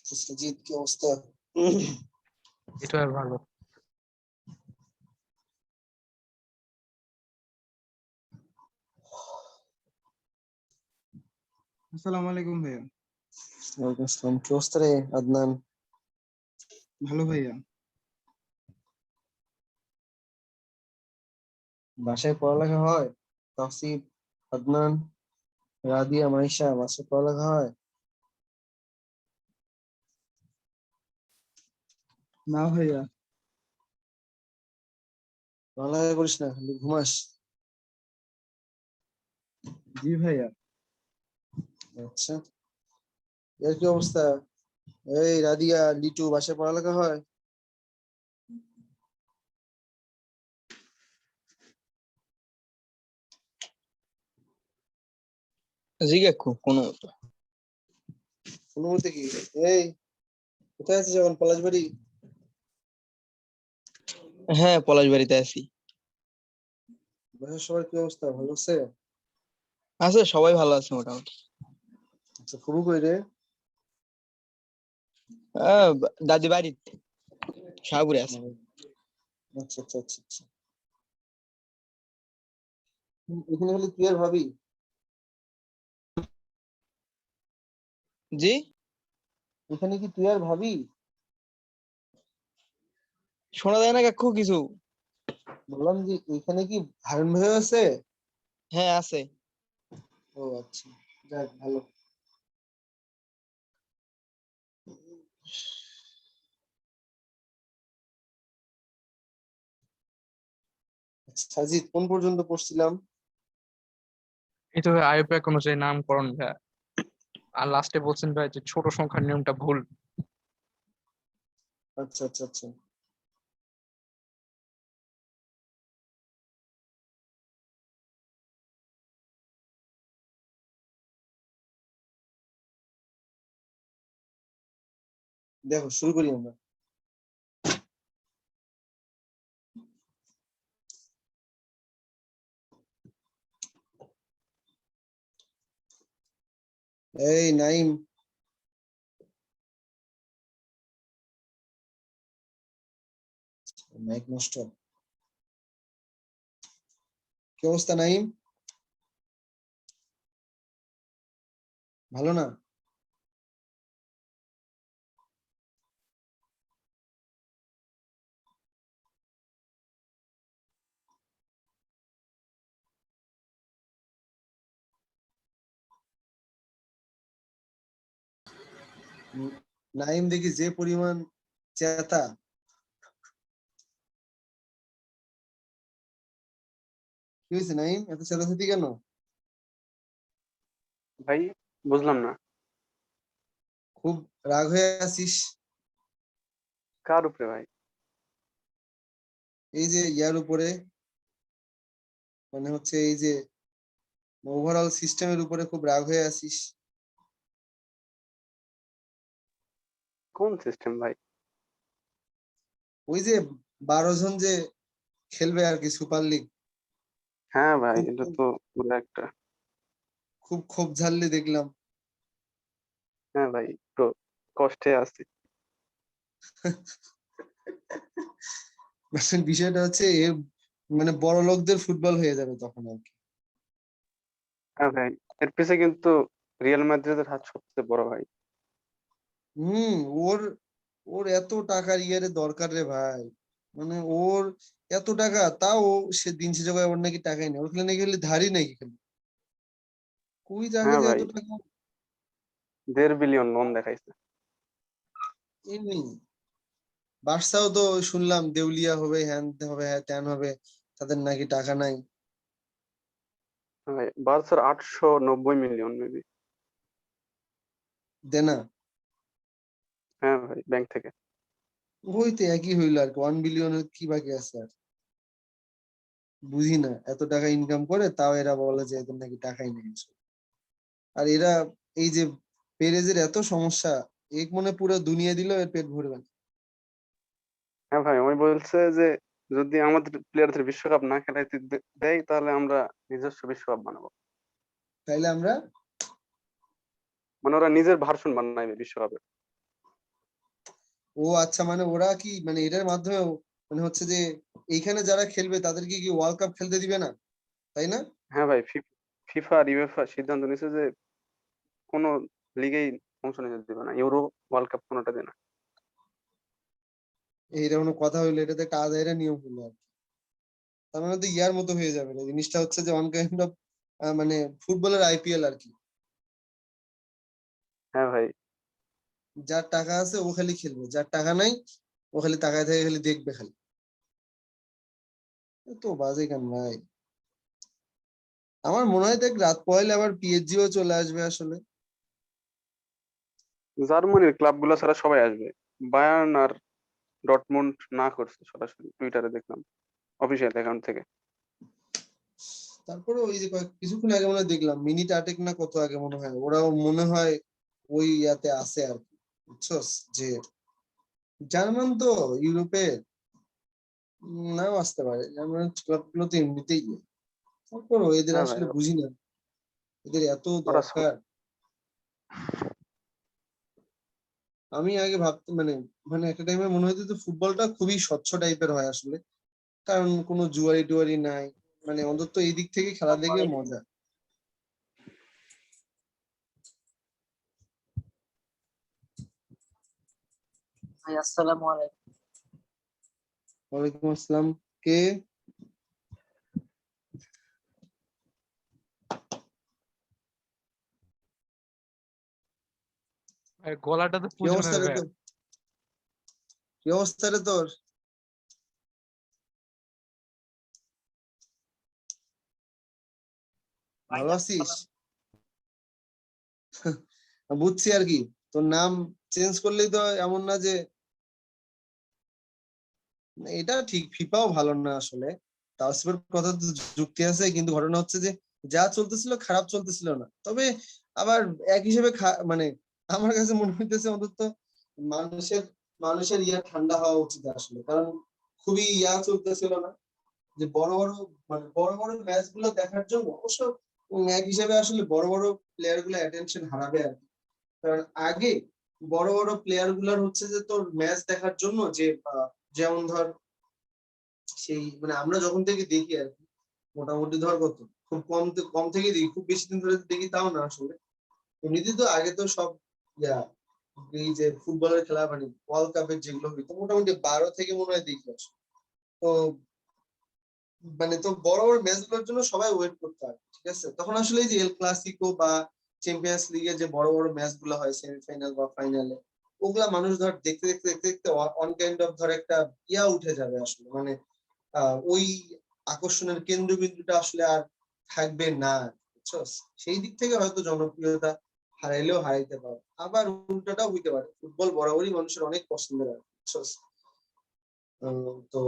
জিৎ, কি অবস্থা? এটা ভালো। আসসালামু আলাইকুম ভাইয়া। ওয়ালাইকুম আসসালাম। কি অবস্থা রে আদনান? ভালো ভাইয়া। বাসায় পড়ালেখা হয়? তাসিফ, আদনান, রাদিয়া, মাইশা, বাসায় পড়ালেখা হয়? না ভাইয়া। পড়ালেখা করিস না, খালি ঘুমাস? জি ভাইয়া। আচ্ছা, এর কি অবস্থা? এই রাদিয়া, লিটু, বাসায় পড়ালেখা হয়? জিজ্ঞাসা কোনো মতো। অনুমতি কি? এই কোথায় আছিস এখন? পলাশবাড়ি? হ্যাঁ, পলাশবাড়িতে আছি। বাসার সবার কি অবস্থা? ভালো আছে? আছে, সবাই ভালো আছে মোটামুটি। আচ্ছা, ফুবু কই রে? দাদি বাড়িতে শাহপুরে আছে। আচ্ছা আচ্ছা আচ্ছা আচ্ছা। এখানে হলে তুই আর ভাবি? জি, এখানে কি তুই আর ভাবি? শোনা যায় না কাকু কিছু। বললাম যে এখানে কি হারুন ভাই আছে? হ্যাঁ আছে। ও আচ্ছা, যাক ভালো। সাজিদ, কোন পর্যন্ত পড়ছিলাম? এই তো আইয়ুব ভাই কোনো যে নামকরণ ভাই, আর লাস্টে বলছেন ভাই যে ছোট সংখ্যার নিয়মটা ভুল। আচ্ছা আচ্ছা আচ্ছা। দেখো, শুরু করি আমরা। এই নাইম, মাইক নষ্ট। কি অবস্থা নাইম? ভালো না? নাইম দেখি যে পরিমাণ চেতা। কি হয়েছে নাইম, এত চেতাচেতি কেন? ভাই বুঝলাম না। খুব রাগ হয়ে আছিস? কার উপরে ভাই? এই যে ইয়ার উপরে, মানে হচ্ছে এই যে ওভারঅল সিস্টেমের উপরে খুব রাগ হয়ে আছিস। কোন সিস্টেম ভাই? ওই যে 12 জন যে খেলবে আর কি, সুপার লিগ। হ্যাঁ ভাই, খুব এটা তো পুরো একটা। খুব ক্ষোভ ঝাড়লি দেখলাম। হ্যাঁ ভাই, একটু কষ্টে আছি। আসলে বিষয়টা হচ্ছে মানে বড় লোকদের ফুটবল হয়ে যাবে তখন আর কি। হ্যাঁ ভাই, এর পিছে কিন্তু রিয়াল মাদ্রিদের হাত সবচেয়ে বড় ভাই। হম, ওর ওর এত টাকার ইয়ারে দরকার রে ভাই। মানে ওর এত টাকা, তাও সে দিন শেষে করে ওর নাকি টাকাই নেই। ওর খালি নাকি খালি ধারই নাকি খালি। কই জায়গা হ্যাঁ যে ভাই, এত টাকা? 1.5 বিলিয়ন লোন দেখাইছে। এমনি বার্সাও তো শুনলাম দেউলিয়া হবে, হ্যান হবে, হ্যাঁ ত্যান হবে, তাদের নাকি টাকা নাই। হ্যাঁ ভাই, বার্সার 890 মিলিয়ন মেবি। দেনা? হ্যাঁ ভাই, ব্যাংক থেকে। ওই তো একই হইলো আর কি, 1 বিলিয়নের কি বাকি আছে আর? বুঝি না, এত টাকা ইনকাম করে তাও এরা বলে যে এদের নাকি টাকাই নেই আসলে। আর এরা, এই যে পেরেজের এত সমস্যা, এক মনে পুরো দুনিয়া দিল এর পেট ভরবে না। হ্যাঁ ভাই, আমি বলছে যে যদি আমাদের প্লেয়ারদের বিশ্বকাপ না খেলাইতে দেয় তাহলে আমরা নিজস্ব বিশ্বকাপ বানাবো। তাইলে আমরা মানে ওরা নিজের ভার্সন বানাইবে বিশ্বকাপের। ও আচ্ছা, মানে ওরা কি মানে এটার মাধ্যমে মানে হচ্ছে যে এইখানে যারা খেলবে তাদেরকে কি ওয়ার্ল্ড কাপ খেলতে দিবে না, তাই না? হ্যাঁ ভাই, ফিফা আর ইউএফা সিদ্ধান্ত নিয়েছে যে কোনো লিগেই অংশ নিতে দেবে না, ইউরো ওয়ার্ল্ড কাপ কোনোটা দেবে না। এইটা কোনো কথা হইলো? এটা তো একটা আদায়ের নিয়ম হলো আর কি। তার মানে তো ইয়ার মতো হয়ে যাবে, জিনিসটা হচ্ছে যে ওয়ান কাইন্ড অফ মানে ফুটবলের আইপিএল আর কি। হ্যাঁ ভাই। যার টাকা আছে ও খালি খেলবে, যার টাকা নাই ও খালি তাকায় থেকে খালি দেখবে খালি। এ তো বাজে কেন ভাই? আমার মনে হয় দেখ রাত পয়লে আবার পিএসজি ও চলে আসবে আসলে। জার্মানির ক্লাব গুলো ছাড়া সবাই আসবে। বায়ার্ন আর ডটমুন্ড না করছে, সরাসরি টুইটারে দেখলাম অফিসিয়াল অ্যাকাউন্ট থেকে। তারপরে ওই যে কিছুক্ষণ আগে মনে হয় দেখলাম মিনিট আটেক না কত আগে মনে হয় ওরাও মনে হয় ওই ইয়াতে আছে আর কি, বুঝছস? যে জার্মান তো ইউরোপে নাও আসতে পারে, জার্মান ক্লাব গুলো তো এমনিতেই ইয়ে। তারপরও এদের হ্যাঁ ভাই, আসলে বুঝি না, এদের এত ওরা দরকার। আমি আগে ভাবতাম মানে মানে একটা টাইমে মনে হতো যে ফুটবলটা খুবই স্বচ্ছ টাইপের হয় আসলে, কারণ কোনো জুয়ারি টুয়ারি নাই, মানে অন্তত এই দিক থেকে খেলা দেখে মজা। ভাই আসসালামু আলাইকুম। ওয়ালাইকুম আসসালাম। কে? ভাই গলাটা তো কি অবস্থা পুজনের রে ভাই। তোর? কি অবস্থা রে তোর? ভাই ভালো আছিস? আসসালাম। বুঝছি আর কি, তোর নাম চেঞ্জ করলেই তো এমন না যে, এটা ঠিক ফিফাও ভালো না আসলে, তাওসিফের কথা তো যুক্তি আছে, কিন্তু ঘটনা হচ্ছে যে যা চলতেছিল খারাপ চলতেছিল না, তবে আবার এক হিসেবে মানে আমার কাছে মনে হইতেছে অন্তত মানুষের মানুষের ইয়া ঠান্ডা হওয়া উচিত আসলে, কারণ খুবই ইয়া চলতেছিল না যে বড় বড় মানে বড় বড় ম্যাচ গুলো দেখার জন্য অবশ্য এক হিসেবে আসলে বড় বড় প্লেয়ার গুলো অ্যাটেনশন হারাবে আর কি। কারণ আগে বড় বড় প্লেয়ার গুলার হচ্ছে যে তোর ম্যাচ দেখার জন্য যে যেমন ধর সেই মানে আমরা যখন থেকে দেখি আর কি, মোটামুটি ধর কত খুব কম থেকে দেখি, খুব বেশি দিন ধরে দেখি তাও না আসলে। এমনিতে তো আগে তো সব ইয়া এই যে ফুটবলের খেলা মানে ওয়ার্ল্ড কাপের যেগুলো হইতো মোটামুটি 12 থেকে মনে হয় দেখি আসলে। তো মানে তো বড় বড় ম্যাচ গুলোর জন্য সবাই ওয়েট করতে হয়, ঠিক আছে? তখন আসলে এই যে এল ক্লাসিকো বা চ্যাম্পিয়ন্স লিগের যে বড় বড় ম্যাচ গুলো হয় সেমিফাইনাল বা ফাইনালে, ওগুলা মানুষ ধর দেখতে দেখতে দেখতে দেখতে অন কাইন্ড অফ ধর একটা ইয়া উঠে যাবে আসলে, মানে ওই আকর্ষণের কেন্দ্রবিন্দুটা আসলে আর থাকবে না, বুঝছস? সেই দিক থেকে হয়তো জনপ্রিয়তা হারাইলেও হারাইতে পারে, আবার উল্টাটাও হইতে পারে, ফুটবল বরাবরই মানুষের অনেক পছন্দের আর কি, বুঝছস? তো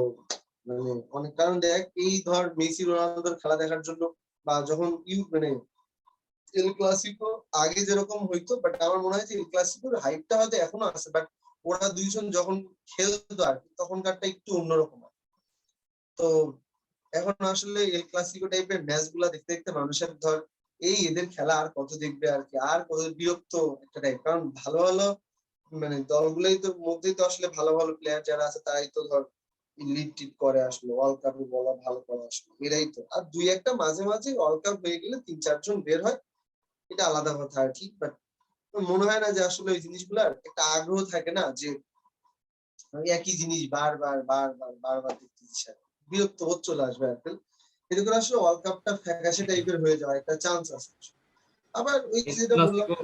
মানে অনেক কারণ দেখ, এই ধর মেসি রোনালদোর খেলা দেখার জন্য বা যখন মানে এল ক্লাসিকো আগে যেরকম হইতো, বাট আমার মনে হয় যে এল ক্লাসিকোর হাইপটা হয়তো এখনো আছে, বাট ওরা দুইজন যখন খেলতো আর কি তখনকারটা একটু অন্যরকম। তো এখন আসলে এল ক্লাসিকো টাইপের ম্যাচ গুলা দেখতে দেখতে মানুষের ধর এই এদের খেলা আর কত দেখবে আর কি, আর কত বিরক্ত একটা টাইপ, কারণ ভালো ভালো মানে দলগুলোই তো মধ্যেই তো আসলে ভালো ভালো প্লেয়ার যারা আছে তারাই তো ধর লিড টিড করে আসলে, ওয়ার্ল্ড কাপে বলা ভালো করে আসলে এরাই তো, আর দুই একটা মাঝে মাঝে ওয়ার্ল্ড কাপ হয়ে গেলে 3-4 জন বের হয়, এটা আলাদা কথা আর কি। বাট মনে হয় না যে আসলে ওই জিনিসগুলার একটা আগ্রহ থাকে না, যে একই জিনিস বারবার দেখতে ইচ্ছা করে। বিরক্ত বোধ চলে আসবে আর কি। এতে করে আসলে ওয়ার্ল্ড কাপটা ফ্যাকাশে টাইপের হয়ে যাওয়ার একটা চান্স আছে। আবার ওই এল যেটা বললাম, ক্লাসিকো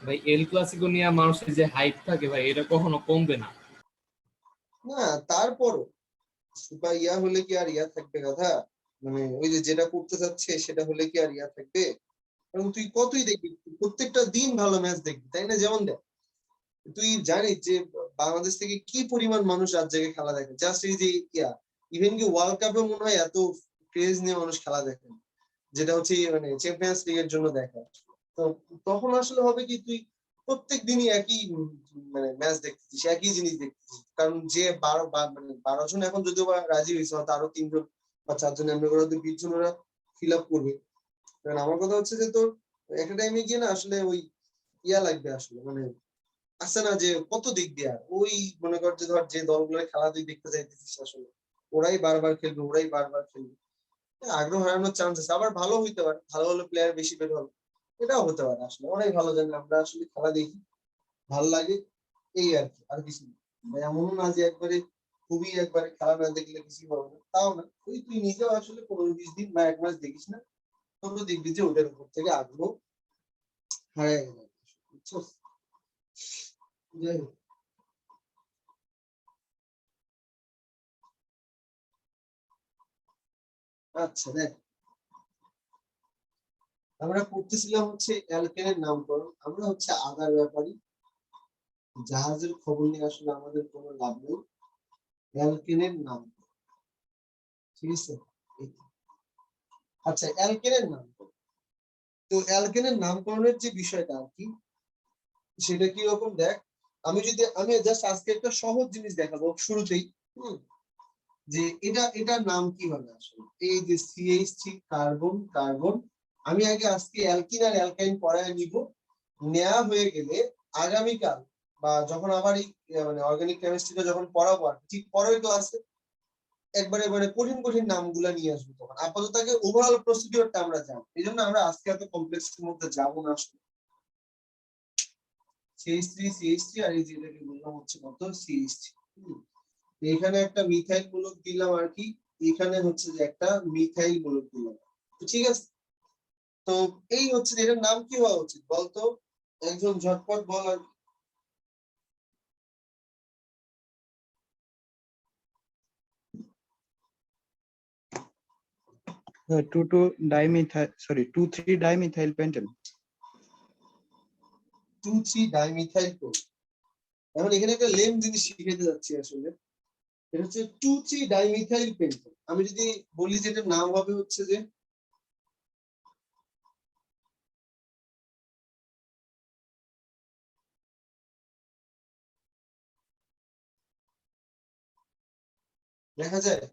ভাই, এল ক্লাসিকো নিয়ে মানুষের যে হাইপ থাকে ভাই, এটা কখনো কমবে না। না তারপরও সুপার ইয়া হলে কি আর ইয়া থাকবে কথা, মানে ওই যে যেটা করতে চাচ্ছে সেটা হলে কি আর ইয়া থাকবে? কারণ তুই কতই দেখবি, প্রত্যেকটা দিন ভালো ম্যাচ দেখবি, তাই না? যেমন দেখ, তুই জানিস যে বাংলাদেশ থেকে কি পরিমাণ মানুষ রাত জেগে খেলা দেখে, জাস্ট এই যে ইয়া ইভেন কি ওয়ার্ল্ড কাপে মনে হয় এত ক্রেজ নিয়ে মানুষ খেলা দেখে না, যেটা হচ্ছে মানে চ্যাম্পিয়ন্স লিগের জন্য দেখা। তো তখন আসলে হবে কি, তুই প্রত্যেক দিনই একই মানে ম্যাচ দেখতেছিস, একই জিনিস দেখতেছিস, কারণ যে মানে 12 জন এখন যদিও বা রাজি হয়েছে, হয়তো আরো 3 জন বা 4 জন এমনি করে 20 জন ওরা ফিল আপ করবে। কারণ আমার কথা হচ্ছে যে তোর একটা টাইমে গিয়ে না আসলে ওই ইয়া লাগবে আসলে, মানে আছে না যে কত দিক দিয়ে ওই মনে কর যে ধর যে দলগুলো খেলা তুই দেখতে যাইতেছিস আসলে ওরাই বারবার খেলবে ওরাই বারবার খেলবে, আগ্রহ হারানোর চান্স আছে। আবার ভালো হইতে পারে, ভালো হলে প্লেয়ার বেশি বের হবে, এটাও হতে পারে। আসলে ওরাই ভালো জানে, আমরা আসলে খেলা দেখি, ভালো লাগে, এই আর কি, আর কিছু না। মানে এমনও না যে একবারে খুবই একবারে খেলা না দেখলে কিছুই হবে না, তাও না। ওই তুই নিজেও আসলে 15-20 দিন বা 1 মাস দেখিস না, তখন দেখবি যে ওটার উপর থেকে আগ্রহ হারায় গেল, বুঝছো? যাই হোক, আচ্ছা দেখ, আমরা পড়তেছিলাম হচ্ছে অ্যালকেনের নামকরণ। আমরা হচ্ছে আদার ব্যাপারী, জাহাজের খবর নিয়ে আসলে আমাদের কোনো লাভ নেই। অ্যালকেনের নাম, ঠিক আছে? এই তো। আচ্ছা, অ্যালকেনের নামকরণ, তো অ্যালকেনের নামকরণের যে বিষয়টা আর কি, সেটা কি রকম দেখ। আমি জাস্ট আজকে একটা সহজ জিনিস দেখাবো শুরুতেই। হুম, যে এটার নাম কি হবে আসলে, এই যে CH3 কার্বন কার্বন। আমি আগে আজকে অ্যালকিন আর অ্যালকাইন পড়ায় নিব, নেওয়া হয়ে গেলে আগামীকাল বা যখন আবার এই মানে অর্গানিক কেমিস্ট্রিটা যখন পড়াবো আর কি, ঠিক পরের ক্লাসে একবারে মানে কঠিন কঠিন নামগুলা নিয়ে আসবো। তখন আপাতত আগে ওভারঅল প্রসিডিওরটা আমরা জানি, এই জন্য আমরা আজকে এত কমপ্লেক্সের মধ্যে যাবো না আসলে। CH3 আর এই যেটাকে বললাম হচ্ছে কত CH3। এখানে একটা মিথাইল মূলক দিলাম আর কি, এখানে হচ্ছে যে একটা মিথাইল মূলক দিলাম, তো ঠিক আছে। তো এই হচ্ছে যে এটার নাম কি হওয়া উচিত বলতো, একজন ঝটপট বল আর কি। Two three dimethyl pentane. 2,3-ডাইমিথাইল কোড। এখন এখানে একটা লেম জিনিস শিখাতে যাচ্ছি আসলে, এটা হচ্ছে 2,3-ডাইমিথাইল পেন্টেন। আমি যদি বলি যে এটার নাম হবে হচ্ছে যে দেখা যায়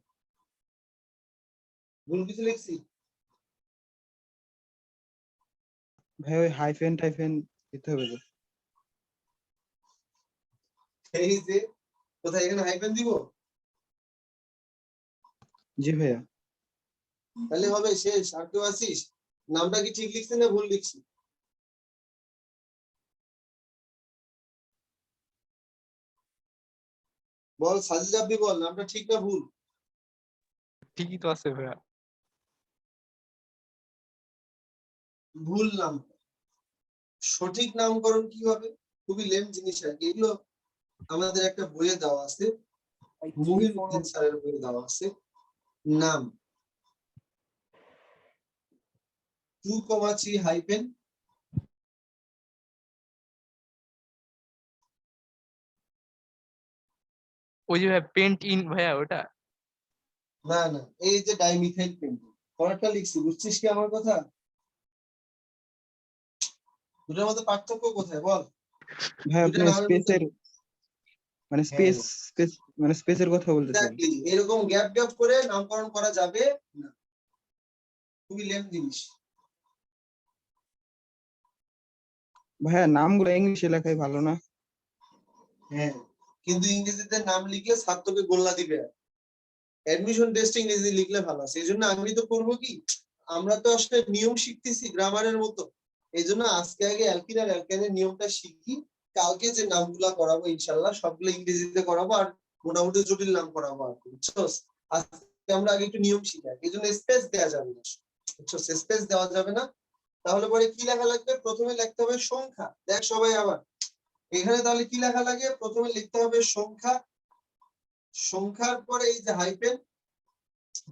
ভুল কিছু লিখছি, ভাই ওই হাইফেন টাইফেন দিতে হবে তো। এই যে কোথায় এখানে হাইফেন দিব, জি ভাইয়া। তাহলে হবে শেষ। আর কেউ আসিস, নামটা কি ঠিক লিখছি না ভুল লিখছি? বল সাজিদ আব্দি, বল নামটা ঠিক না ভুল? ঠিকই তো আছে ভাইয়া। ভুল নাম। সঠিক নামকরণ কি হবে, খুবই লেম জিনিস আর কি। এগুলো আমাদের একটা বইয়ে দেওয়া আছে, মহিউদ্দিন স্যারের বইয়ে দেওয়া আছে। নাম 2,3 হাইফেন, ওই যে ভাইয়া পেন্ট ইন ভাইয়া ওটা। না না, এই যে ডাইমিথাইল পেন্টেন, পরেরটা লিখছি, বুঝছিস কি আমার কথা? দুটোর মধ্যে পার্থক্য কোথায় বল? ভাই দুইটা আপনি নামের মধ্যে মানে হ্যাঁ স্পেসের কথা বলতেছেন। এক্স্যাক্টলি এরকম গ্যাপ গ্যাপ করে নামকরণ করা যাবে না, খুবই লেম জিনিস। ভাইয়া নামগুলো ইংলিশে লেখাই ভালো না? হ্যাঁ, কিন্তু ইংরেজিতে নাম লিখলে ছাত্রকে গোল্লা দিবে। অ্যাডমিশন টেস্ট ইংরেজি লিখলে ভালো আছে। এই জন্য আমি তো করবো কি, আমরা তো আসলে নিয়ম শিখতেছি গ্রামারের মতো, এই জন্য আজকে আগে অ্যালকিন আর অ্যালকাইনের নিয়মটা শিখি। কালকে যে নামগুলা করাবো ইনশাল্লাহ সবগুলো ইংরেজিতে করাবো, আর মোটামুটি জটিল নাম করাবো আর কি, বুঝছস? আজকে আমরা আগে একটু নিয়ম শিখাই, এই জন্য স্পেস দেওয়া যাবে না, বুঝছস? স্পেস দেওয়া যাবে না। তাহলে পরে কি লেখা লাগবে, প্রথমে লিখতে হবে সংখ্যা। দেখ সবাই আবার এখানে তাহলে কি লেখা লাগে, প্রথমে লিখতে হবে সংখ্যা, সংখ্যার পরে এই যে হাইফেন,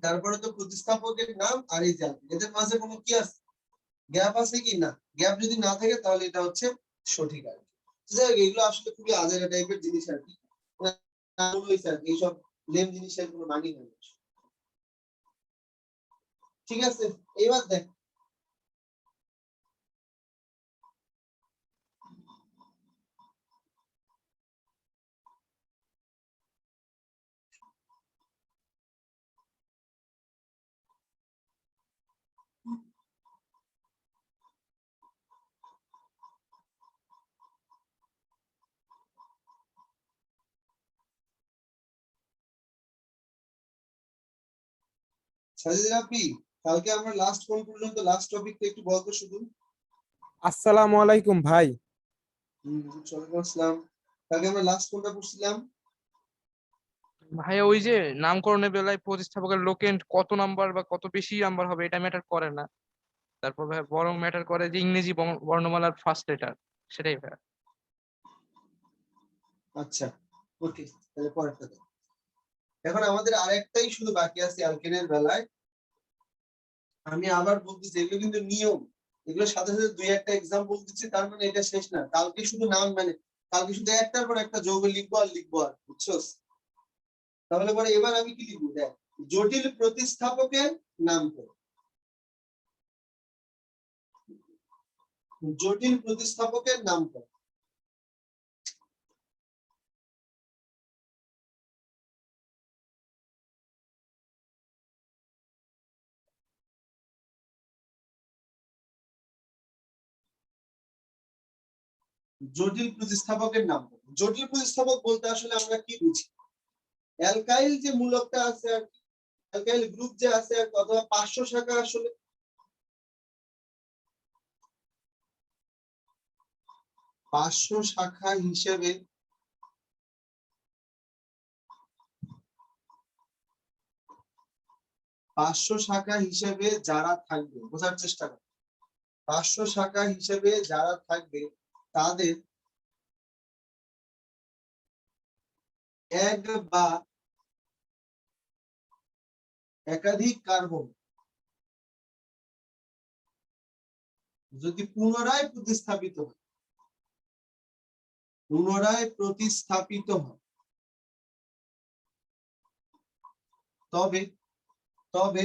তারপরে তো প্রতিস্থাপকের নাম, আর এই যে এদের মাঝে কোনো কি আছে, গ্যাপ আছে কি না? গ্যাপ যদি না থাকে তাহলে এটা হচ্ছে সঠিক আর কি। যাই হোক, এগুলো আসলে খুবই আজেরা টাইপের জিনিস আর কি, এইসব লেম জিনিসের কোনো মানি নেই। ঠিক আছে, এইবার দেখ, সাজিদ রাফি, কালকে আমরা লাস্ট কোন পর্যন্ত, লাস্ট টপিকটা একটু বলতো শুধু। আসসালামু আলাইকুম ভাই। ওয়ালাইকুম আসসালাম। কালকে আমরা লাস্ট কোনটা পড়ছিলাম? ভাইয়া ওই যে নামকরণের বেলায় প্রতিস্থাপকের লোকেন্ট কত নাম্বার বা কত বেশি নাম্বার হবে এটা ম্যাটার করে না। তারপর ভাই বরং ম্যাটার করে যে ইংরেজি বর্ণমালার ফার্স্ট লেটার, সেটাই ভাইয়া। আচ্ছা, ওকে, তাহলে পরেরটা দাও। এখন আমাদের আরেকটাই শুধু বাকি আছে অ্যালকেনের বেলায়। আমি আবার বলতেছি, এগুলো কিন্তু নিয়ম, এগুলোর সাথে সাথে দুই একটা এক্সাম্পল দিচ্ছি, তার মানে এটা শেষ না। কালকে শুধু নাম, মানে কালকে শুধু একটার পর একটা যৌগ লিখবো আর লিখবো আর, বুঝছো? তাহলে পরে এবার আমি কি লিখবো, দেখ, জটিল প্রতিস্থাপকের নাম করো। জটিল প্রতিস্থাপকের নাম করো। জটিল প্রতিস্থাপকের নাম করো। জটিল প্রতিস্থাপক বলতে আসলে আমরা কি বুঝি? অ্যালকাইল যে মূলকটা আছে আর কি, অ্যালকাইল গ্রুপ যে আছে আর কি, অথবা 500 শাখা, আসলে 500 শাখা হিসেবে 500 শাখা হিসেবে যারা থাকবে, বোঝার চেষ্টা করো, 500 শাখা হিসেবে যারা থাকবে তাদের এক বা একাধিক কার্বন যদি পুনরায় প্রতিস্থাপিত হয়, পুনরায় প্রতিস্থাপিত হয়, তবে তবে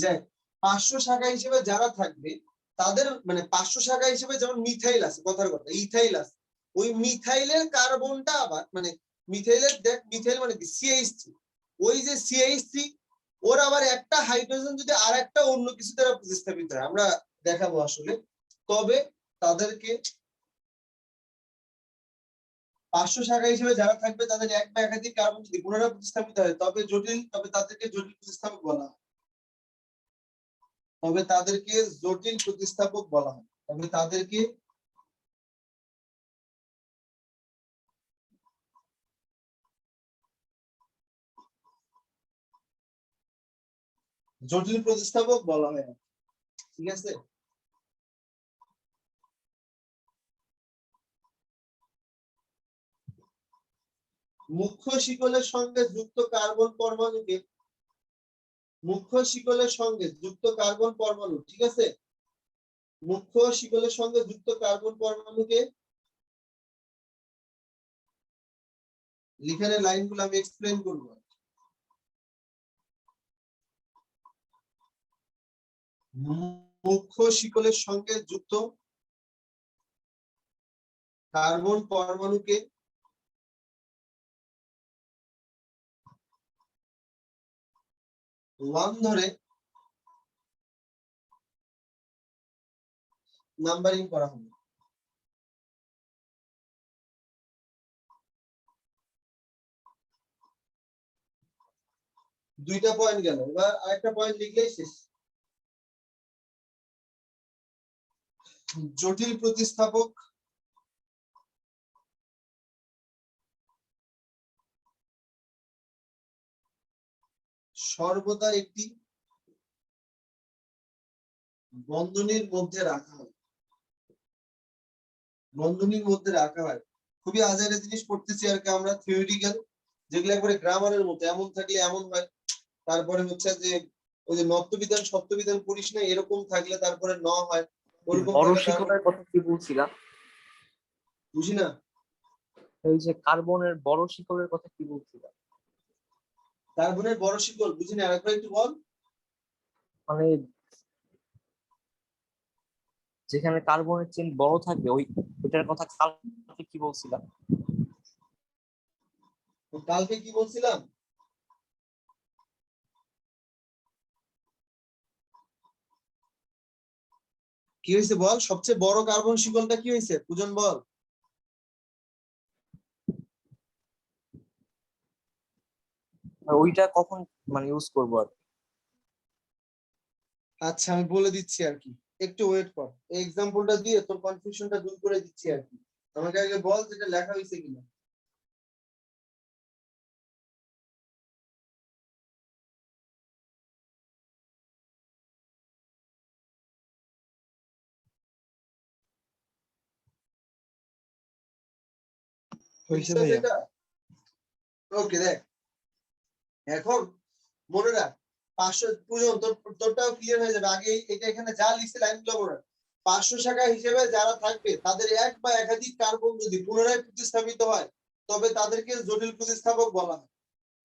যাই, 500 শাখা হিসেবে যারা থাকবে তাদের, মানে 500 শাখা হিসেবে যেমন মিথাইল আছে, কথার কথা ইথাইল আছে, ওই মিথাইলের কার্বনটা আবার, মানে মিথাইলের, দেখ মিথাইল মানে কি, CH3, ওই যে CH3, ওর আবার একটা হাইড্রোজেন যদি আর একটা অন্য কিছু দ্বারা প্রতিস্থাপিত হয়, আমরা দেখাবো আসলে, তবে তাদেরকে 500 শাখা হিসেবে যারা থাকবে তাদের এক বা একাধিক কার্বন যদি পুনরায় প্রতিস্থাপিত হয় তবে তাদেরকে জটিল প্রতিস্থাপক বলা হয়। তবে তাদেরকে জটিল প্রতিস্থাপক বলা হয়। তবে তাদেরকে জটিল প্রতিস্থাপক বলা হয়। ঠিক আছে, মুখ্য শিকলের সঙ্গে যুক্ত কার্বন পরমাণুকে, মুখ্য শিকলের সঙ্গে যুক্ত কার্বন পরমাণু, ঠিক আছে, মুখ্য শিকলের সঙ্গে যুক্ত কার্বন পরমাণুকে, লিখানের লাইনগুলো আমি এক্সপ্লেন করবো। মুখ্য শিকলের সঙ্গে যুক্ত কার্বন পরমাণুকে ওয়ান ধরে নাম্বারিং করা হবে। দুইটা পয়েন্ট গেল, এবার আরেকটা পয়েন্ট লিখলেই শেষ। জটিল প্রতিস্থাপক সর্বদা একটি বন্ধনীর মধ্যে রাখা হয়, বন্ধনীর মধ্যে রাখা হয়। খুবই আজের জিনিস পড়তেছি আর কি আমরা, থিওরিটিক্যাল, যেগুলো একবারে গ্রামারের মতো, এমন থাকলে এমন হয়, তারপরে হচ্ছে যে ওই যে নত্যবিধান সত্যবিধান পড়িস না, এরকম থাকলে তারপরে ন হয়, ওরকম বড় থাকলে শিকলের কথা কি বলছিলা? বুঝি না। ওই যে কার্বনের বড় শিকলের কথা কি বলছিলা? কার্বনের বড় শিকল বুঝি না, আরেকবার একটু বল। মানে যেখানে কার্বনের চেন বড় থাকবে ওইটার কথা কালকে কি বলছিলা? কালকে কি বলছিলাম? কি হয়েছে বল, সবচেয়ে বড় কার্বন শিকলটা কি হয়েছে, পূজন বল। ওইটা কখন মানে ইউজ করবো আর কি? আচ্ছা আমি বলে দিচ্ছি আর কি, একটু ওয়েট কর, এই এক্সাম্পলটা দিয়ে তোর কনফিউশনটা দূর করে দিচ্ছি আর কি। আমাকে আগে বল যেটা লেখা হয়েছে কিনা। হয়েছে ভাইয়া। ওকে দেখ, এখন মনে রাখ 500 পর্যন্ত তোরটাও ক্লিয়ার হয়ে যাবে। আগে এটা এখানে যা লিখছে লাইনগুলো মনে রাখ। 500 শাখা হিসেবে যারা থাকবে তাদের এক বা একাধিক কার্বন যদি পুনরায় প্রতিস্থাপিত হয় তবে তাদেরকে জটিল প্রতিস্থাপক বলা হয়।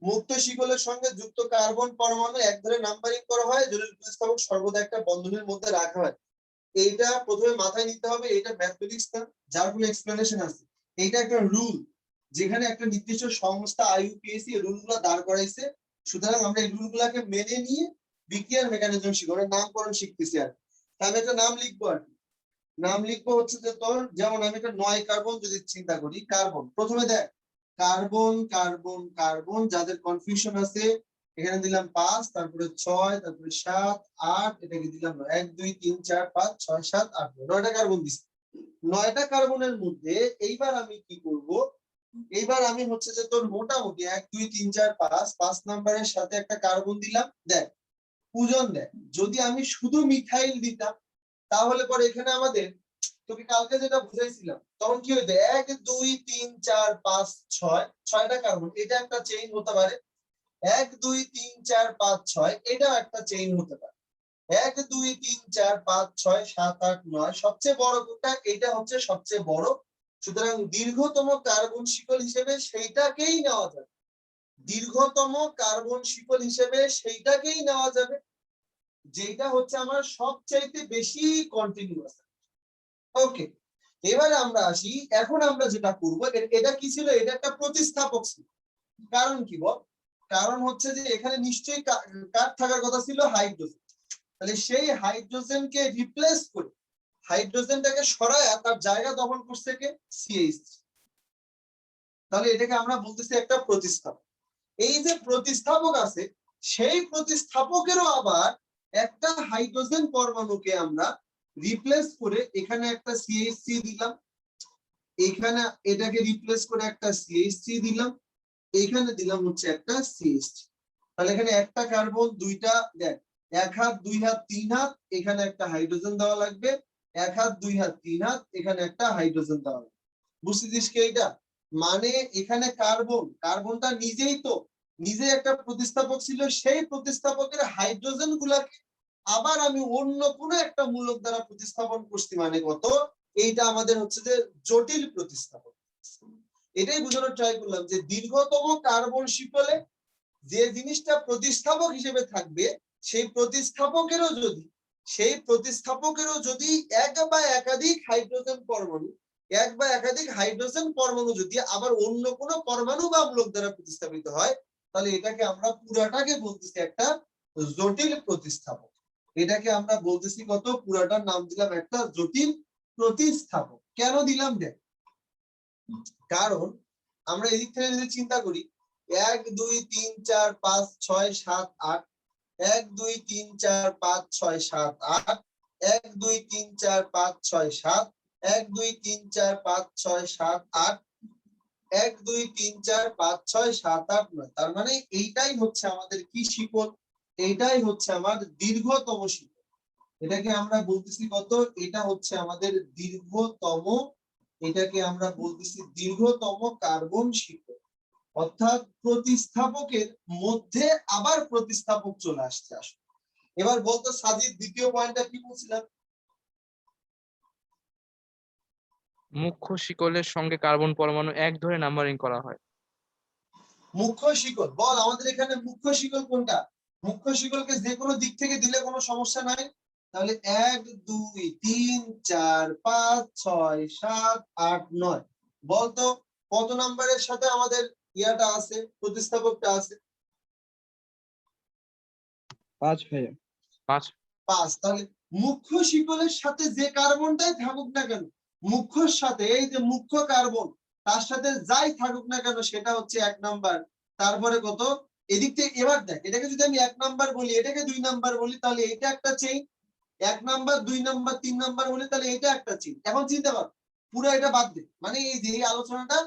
মুক্ত শিকলের সঙ্গে যুক্ত কার্বন পরমাণু এক ধরে নাম্বারিং করা হয়, জটিল প্রতিস্থাপক সর্বদা একটা বন্ধনীর মধ্যে রাখা হয়। এইটা প্রথমে মাথায় নিতে হবে, এটা ম্যাথমেটিক্স না, যার কোনো এক্সপ্লেনেশন আছে। এইটা একটা রুল, যেখানে একটা নির্দিষ্ট সংস্থা আইইউপিএসি এই রুলগুলো দাঁড় করাইছে। সুতরাং আমরা এই রুলগুলোকে মেনে নিয়ে বিক্রিয়ার মেকানিজম শিখবো, নামকরণ শিখতেছি। আর আমি একটা নাম লিখবো আর কি। নাম লিখবো হচ্ছে যে তোর, যেমন আমি একটা 9 কার্বন যদি চিন্তা করি, কার্বন প্রথমে দেখ কার্বন কার্বন কার্বন, যাদের কনফিউশন আছে এখানে দিলাম 5, তারপরে 6, তারপরে 7, 8, এটাকে দিলাম 1 2 3 4 5 6 7 8 9টা কার্বন দিছি। 9টা কার্বনের মধ্যে এইবার আমি কি করব, এইবার আমি হচ্ছে যে তোর মোটামুটি 1 2 3 4 5 নাম্বারের সাথে একটা কার্বন দিলাম। দেখ পূজন দেখ, যদি আমি শুধু মিথাইল দিতাম তাহলে পরে এখানে আমাদের, তোকে কালকে যেটা বুঝাইছিলাম তখন কি হইতো, 1 2 3 4 5 6, 6টা কার্বন, এটা একটা চেইন হতে পারে। 1 2 3 4 5 6, এটাও একটা চেইন হতে পারে। 1 2 3 4 5 6 7 8 9, সবচেয়ে বড় কোনটা, এটা হচ্ছে সবচেয়ে বড়। সুতরাং দীর্ঘতম কার্বন শিকল হিসেবে সেইটাকেই নেওয়া যাবে, দীর্ঘতম কার্বন শিকল হিসেবে সেইটাকেই নেওয়া যাবে, যেটা হচ্ছে আমার সবচাইতে বেশি কন্টিনিউয়াস। ওকে, এবারে আমরা আসি, এখন আমরা যেটা করব, এটা কি ছিল, এটা একটা প্রতিস্থাপক ছিল। কারণ কি বল, কারণ হচ্ছে যে এখানে নিশ্চয়ই কার থাকার কথা ছিল, হাইড্রোজেন। তাহলে সেই হাইড্রোজেনকে রিপ্লেস করে, হাইড্রোজেনটাকে সরায়া তার জায়গা দখল করছে কে, CH3। তাহলে এটাকে আমরা বলতেছি একটা প্রতিস্থাপক। এই যে প্রতিস্থাপক আছে, সেই প্রতিস্থাপকেরও আবার একটা হাইড্রোজেন পরমাণুকে আমরা রিপ্লেস করে এখানে একটা CH3 দিলাম, এখানে এটাকে রিপ্লেস করে একটা CH3 দিলাম, এখানে দিলাম হচ্ছে একটা CH3। তাহলে এখানে একটা কার্বন, দুইটা, দেখ 1 হাত 2 হাত 3 হাত, এখানে একটা হাইড্রোজেন দেওয়া লাগবে, 1 হাত 2 হাত 3 হাত, এখানে একটা হাইড্রোজেন দেওয়া লাগবে। বুঝতেছিস কি এটা? মানে এখানে কার্বনটা নিজেই তো নিজে একটা প্রতিস্থাপক ছিল, সেই প্রতিস্থাপকের হাইড্রোজেন গুলাকে আবার আমি অন্য কোনো একটা মূলক দ্বারা প্রতিস্থাপন করছি, মানে কত, এইটা আমাদের হচ্ছে যে জটিল প্রতিস্থাপক। এটাই বোঝানোর ট্রাই করলাম যে দীর্ঘতম কার্বন শিকলে যে জিনিসটা প্রতিস্থাপক হিসেবে থাকবে, সেই প্রতিস্থাপকেরও যদি এক বা একাধিক হাইড্রোজেন পরমাণু যদি আবার অন্য কোনো পরমাণু বা মূলক দ্বারা প্রতিস্থাপিত হয়, তাহলে এটাকে আমরা পুরাটাকে বলতেছি একটা জটিল প্রতিস্থাপক। এটাকে আমরা বলতেছি কত, পুরাটার নাম দিলাম একটা জটিল প্রতিস্থাপক। কেন দিলাম দেখ, কারণ আমরা এদিক থেকে যদি চিন্তা করি, 1 2 3 4 5 6 7 8, 1 2 3 4 5 6 7 8, 1 2 3 4 5 6 7, 1 2 3 4 5 6 7 8, 1 2 3 4 5 6 7 8 9। তার মানে এইটাই হচ্ছে আমাদের কি শিকল, এইটাই হচ্ছে আমার দীর্ঘতম শিকল। এটাকে আমরা বলতেছি কত, এটা হচ্ছে আমাদের দীর্ঘতম, এটাকে আমরা বলতেছি দীর্ঘতম কার্বন শিকল। অর্থাৎ প্রতিস্থাপকের মধ্যে আবার প্রতিস্থাপক চলে আসছে। আসলে এবার বলতো সাজিদ, দ্বিতীয় পয়েন্টটা কি বলছিলাম? মুখ্য শিকলের সঙ্গে কার্বন পরমাণু এক ধরে নাম্বারিং করা হয়। মুখ্য শিকল বল, আমাদের এখানে মুখ্য শিকল কোনটা? মুখ্য শিকলকে যে কোনো দিক থেকে দিলে কোনো সমস্যা নাই। তাহলে 1 2 3 4 5 6 7 8 9, বলতো কত নাম্বারের সাথে আমাদের ইয়াটা আছে, প্রতিস্থাপকটা আছে? 5 ভাইয়া। 5। তাহলে মুখ্য শিকলের সাথে যে কার্বনটাই থাকুক না কেন, মুখ্যর সাথে, এই যে মুখ্য কার্বন, তার সাথে যাই থাকুক না কেন সেটা হচ্ছে 1 নাম্বার। তারপরে কত, এদিক থেকে এবার দেখ, এটাকে যদি আমি 1 নাম্বার বলি, এটাকে 2 নাম্বার বলি, তাহলে এটা একটা চেইন। 1 নাম্বার 2 নাম্বার 3 নাম্বার বলি, তাহলে এটা একটা চেইন। এখন চিন্তা কর, পুরো এটা বাদ দে, মানে এই যে এই আলোচনাটা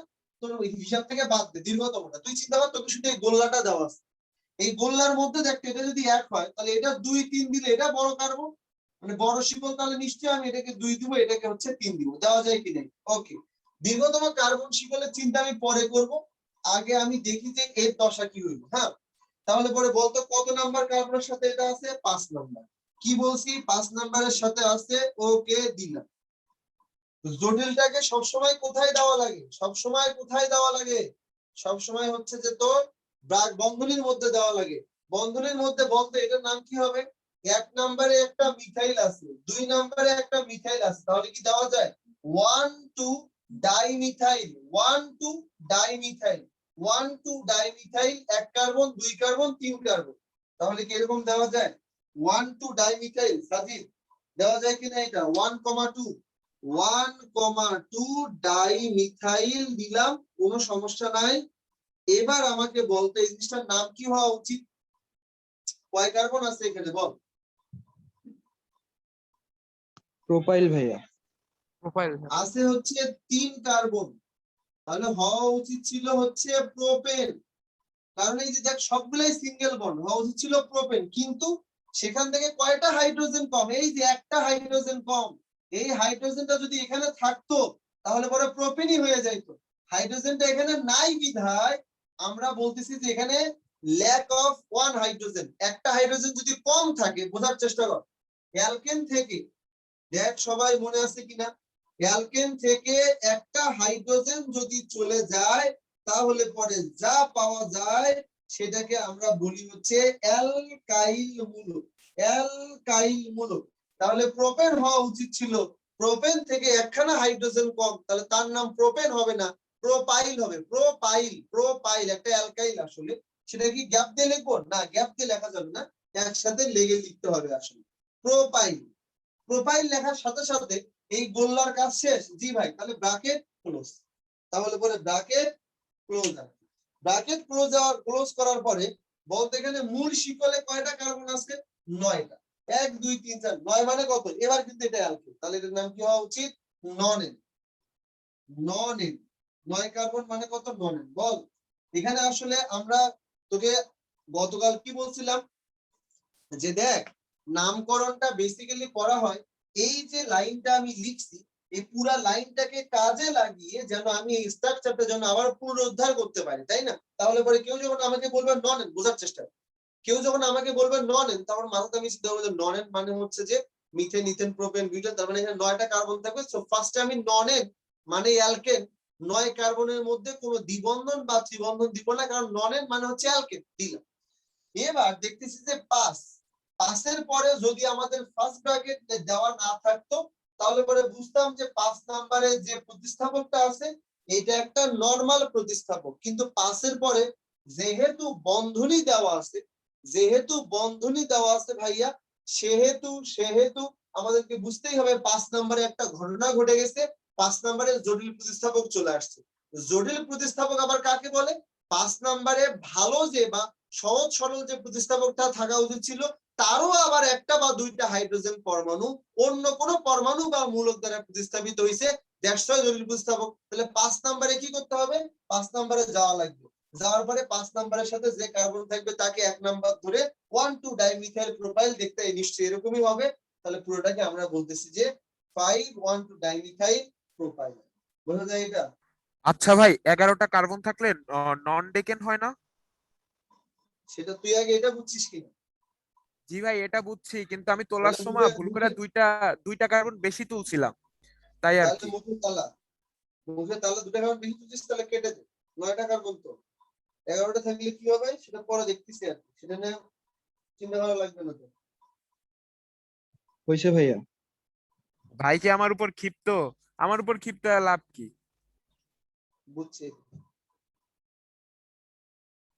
তোর ওই হিসাব থেকে বাদ দে, দীর্ঘতমটা তুই চিন্তা কর, তোকে শুধু এই গোল্লাটা দেওয়া আছে। এই গোল্লার মধ্যে দেখ, এটা যদি 1 হয় তাহলে এটা 2 3 দিলে এটা বড় কার্বন, মানে বড় শিকল, তাহলে নিশ্চয়ই আমি এটাকে 2 দিব, এটাকে হচ্ছে 3 দিব। দেওয়া যায় কি নাই? ওকে, দীর্ঘতম কার্বন শিকলের চিন্তা আমি পরে করব, আগে আমি দেখি যে এর দশা কি হইল। হ্যাঁ, তাহলে পরে বলতো কত নাম্বার কার্বনের সাথে এটা আছে? 5 নাম্বার। কি বলছি? 5 নাম্বারের সাথে আছে, ওকে দিলাম। জটিলটাকে সবসময় কোথায় দেওয়া লাগে? সবসময় কোথায় দেওয়া লাগে? সবসময় হচ্ছে যে তোর বন্ধনীর মধ্যে দেওয়া লাগে। বন্ধনীর মধ্যে বলতে এটার নাম কি হবে? 1 নম্বরে একটা মিথাইল আছে, 2 নম্বরে একটা মিথাইল আছে, তাহলে কি দেওয়া যায়? 1 2 dimethyl, 1 2 dimethyl, 1 2 dimethyl, 1 carbon 2 carbon 3 carbon, তাহলে কি এরকম দেওয়া যায়? 1 2 ডাইমিথাইল। সাজিদ, দেওয়া যায় কিনা এটা? 1,2 1,2 ডাইমিথাইল দিলাম, কোনো সমস্যা নাই। এবার আমাকে বলতে এই জিনিসটার নাম কি হওয়া উচিত? কয় কার্বন আছে এখানে বল? প্রোপাইল ভাইয়া। প্রোফাইল আছে হচ্ছে 3 কার্বন, তাহলে হওয়া উচিত ছিল হচ্ছে প্রোপেন। কারণ এই যে দেখ সবগুলাই সিঙ্গেল বন্ড, হওয়া উচিত ছিল প্রোপেন, কিন্তু সেখান থেকে কয়টা হাইড্রোজেন কম? এই যে একটা হাইড্রোজেন কম। এই হাইড্রোজেনটা যদি এখানে থাকতো তাহলে পরে প্রোপেনই হয়ে যাইতো। হাইড্রোজেনটা এখানে নাই বিধায় আমরা বলতেছি যে এখানে ল্যাক অফ 1 হাইড্রোজেন। একটা হাইড্রোজেন যদি কম থাকে, বোঝার চেষ্টা কর, অ্যালকেন থেকে দেখ সবাই মনে আছে কিনা, অ্যালকেন থেকে একটা হাইড্রোজেন যদি চলে যায় তাহলে পরে যা পাওয়া যায় সেটাকে আমরা বলি হচ্ছে অ্যালকাইল মূলক। অ্যালকাইল মূলক। তাহলে প্রোপেন হওয়া উচিত ছিল, প্রোপেন থেকে একখানা হাইড্রোজেন কম, তাহলে তার নাম প্রোপেন হবে না, প্রোপাইল হবে। প্রোপাইল, প্রোপাইল একটা অ্যালকাইল। আসলে সেটা কি গ্যাপ দিয়ে লিখবো? না, গ্যাপ দিয়ে লেখা যাবে না, একসাথে লেগে লিখতে হবে আসলে। প্রোপাইল। প্রোফাইল লেখার সাথে সাথে এই গোল্লার কাজ শেষ। জি ভাই, তাহলে ব্র্যাকেট ক্লোজ। তাহলে পরে ব্র্যাকেট ক্লোজ। ব্র্যাকেট ক্লোজ করার পরে বলতে গেলে মূল শিকলে কয়টা কার্বন আছে? 9টা। 1 2 3 4, 9 মানে কত? এবার কিন্তু এটা অ্যালকেন, তাহলে এটার নাম কি হওয়া উচিত? নন এন। নন এন, 9 কার্বন মানে কত? নন এন। বল, এখানে আসলে আমরা তোকে গতকাল কি বলছিলাম যে দেখ, নামকরণটা বেসিক্যালি করা হয়, এই যে লাইনটা আমি লিখছি এই পুরা লাইনটাকে কাজে লাগিয়ে যেন আমি এই স্ট্রাকচারটা যেন আবার পুনরুদ্ধার করতে পারি, তাই না? তাহলে পরে কেউ যখন আমাকে বলবে নন এন, বোঝার চেষ্টা কর, কেউ যখন আমাকে বলবে নন এন, তখন মাথাতে আমি চিন্তা করবো যে নন এন মানে হচ্ছে যে মিথেন ইথেন প্রোপেন বিউটেন, তার মানে এখানে 9টা কার্বন থাকবে। সো ফার্স্টে আমি নন এন মানে অ্যালকেন, 9 কার্বনের মধ্যে কোনো দ্বিবন্ধন বা ত্রিবন্ধন দিব না, কারণ নন এন মানে হচ্ছে অ্যালকেন, দিলাম। এবার দেখতেছি যে পাঁচের পরে যদি আমাদের ফার্স্ট ব্র্যাকেট দেওয়া না থাকতো তাহলে পরে বুঝতাম যে 5 নম্বরে যে প্রতিস্থাপকটা আছে এটা একটা নরমাল প্রতিস্থাপক, কিন্তু 5-এর পরে যেহেতু বন্ধনী দেওয়া আছে, যেহেতু বন্ধনী দেওয়া আছে ভাইয়া, সেহেতু আমাদেরকে বুঝতেই হবে 5 নম্বরে একটা ঘটনা ঘটে গেছে, 5 নম্বরে জটিল প্রতিস্থাপক চলে আসছে। জটিল প্রতিস্থাপক আবার কাকে বলে? 5 নম্বরে ভালো যে বা সহজ সরল যে প্রতিস্থাপকটা থাকা উচিত ছিল তারও আবার একটা বা দুইটা হাইড্রোজেন পরমাণু অন্য কোনো পরমাণু বা মূলক দ্বারা প্রতিস্থাপিত হয়েছে, দ্যাটস ওয়াই জটিল প্রতিস্থাপক। তাহলে 5 নম্বরে কি করতে হবে? 5 নম্বরে যাওয়া লাগবে, যাওয়ার পরে 5 নম্বরের সাথে যে কার্বন থাকবে তাকে 1 নাম্বার ধরে 1 2 ডাইমিথাইল প্রোপাইল, দেখতে নিশ্চয়ই এরকমই হবে। তাহলে পুরোটাকে আমরা বলতেছি যে 5 1 2 ডাইমিথাইল প্রোপাইল। বোঝা যায় এটা? আচ্ছা ভাই, 11টা কার্বন থাকলে নন ডেকেন হয় না? সেটা তুই আগে এটা বুঝছিস কিনা? জি ভাই, এটা বুঝছি, কিন্তু আমি তোলার তাহলে সময় ভুল করে দুইটা কার্বন বেশি তুলছিলাম, তাই আর কি। মুখের তালা, মুখের তালা 2টা কার্বন বেশি তুলছিস, তাহলে কেটে দে। 9টা কার্বন তো, 11টা থাকলে কি হবে সেটা পরে দেখতেছি আর কি, সেটা নিয়ে চিন্তা করা লাগবে না তো। হয়েছে ভাইয়া। ভাই কি আমার উপর ক্ষিপ্ত? আমার উপর ক্ষিপ্ত হয়ে লাভ কি? বুঝছি।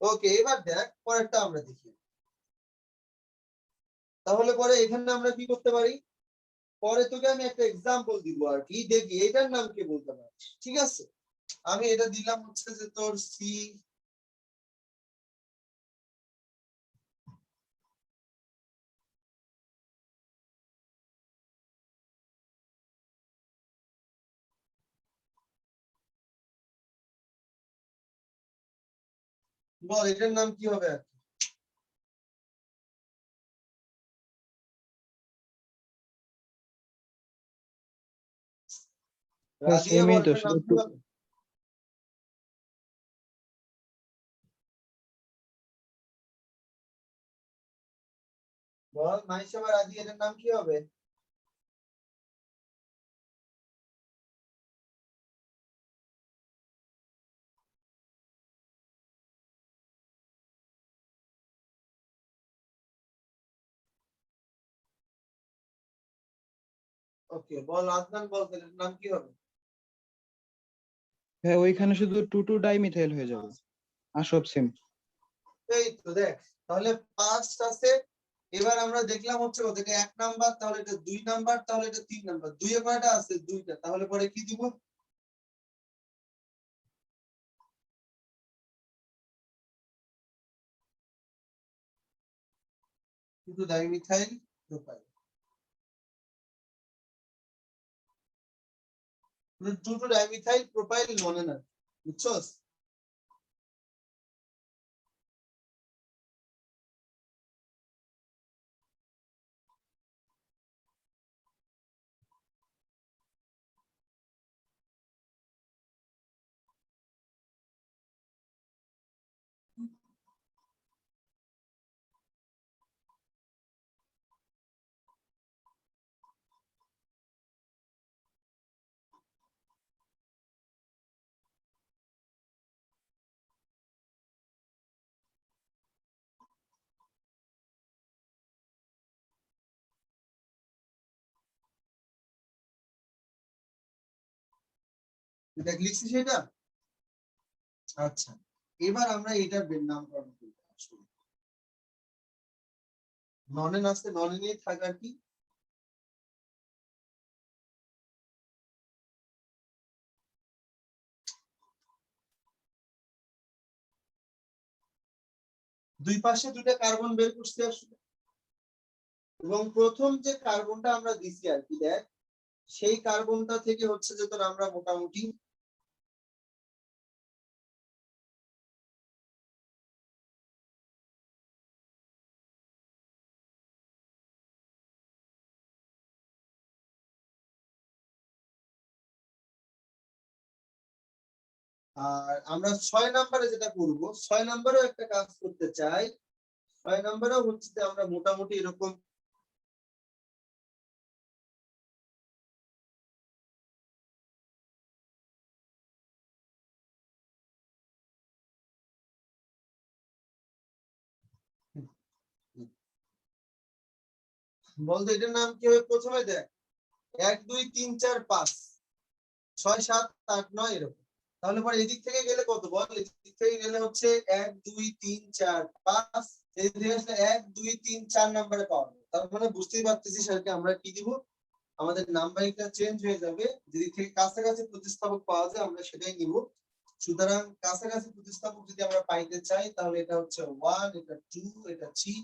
ওকে, এবার দেখ পরেরটা আমরা দেখি। তাহলে পরে এখানে আমরা কি করতে পারি? পরে তোকে আমি একটা এক্সাম্পল দিব আর কি, দেখি এটার নাম কি বলতে পারছিস। ঠিক আছে, আমি এটা দিলাম হচ্ছে যে তোর বল এটার নাম কি হবে আর কি? রাজিয়া সেমই বল তো, এটার নাম শুধু কি হবে? বল মাইশা বা রাজি এটার নাম কি হবে? ওকে বল আদনান বল এটার নাম কি হবে? হ্যাঁ ওইখানে শুধু 2,2 ডাইমিথাইল হয়ে যাবে, আর সব সেম। এই তো দেখ, তাহলে ফার্স্ট আছে। এবার আমরা দেখলাম হচ্ছে ওদেরকে 1 নাম্বার, তাহলে এটা 2 নাম্বার, তাহলে এটা 3 নাম্বার। 2 এ কয়টা আছে? 2টা। তাহলে পরে কি দিব? শুধু ডাইমিথাইল প্রোপাইল। 2 ডাইমিথাইল প্রোপাইল ননে না, বুঝছস? দেখ লিখছি সেটা। আচ্ছা, এবার আমরা এটার নামকরণ করব। আসলে ননেন আছে, ননে নিয়ে থাকা কি? দুই পাশে 2টা কার্বন বের করছি আসলে, এবং প্রথম যে কার্বনটা আমরা দিছি আর কি, দেখ সেই কার্বনটা থেকে হচ্ছে যে তোর আমরা মোটামুটি আর আমরা 6 নম্বরে যেটা করব, 6 নম্বরেও একটা কাজ করতে চাই। 6 নম্বরেও হচ্ছে যে আমরা মোটামুটি এরকম বলতো এটার নাম কি হবে? প্রথমে দেখ 1 2 3 4 5 6 7 8 9 এরকম। তাহলে পরে এদিক থেকে গেলে কত বল? এদিক থেকে গেলে হচ্ছে 1 2 3 4 5, এদিক থেকে আসলে 1 2 3 4 নম্বরে পাওয়া যাবে। তার মানে বুঝতেই পারতেছিস আর কি, আমরা কি দিব, আমাদের নাম্বারিংটা চেঞ্জ হয়ে যাবে। যেদিক থেকে কাছাকাছি প্রতিস্থাপক পাওয়া যায় আমরা সেটাই নিব। সুতরাং কাছাকাছি প্রতিস্থাপক যদি আমরা পাইতে চাই, তাহলে এটা হচ্ছে 1, এটা 2, এটা 3,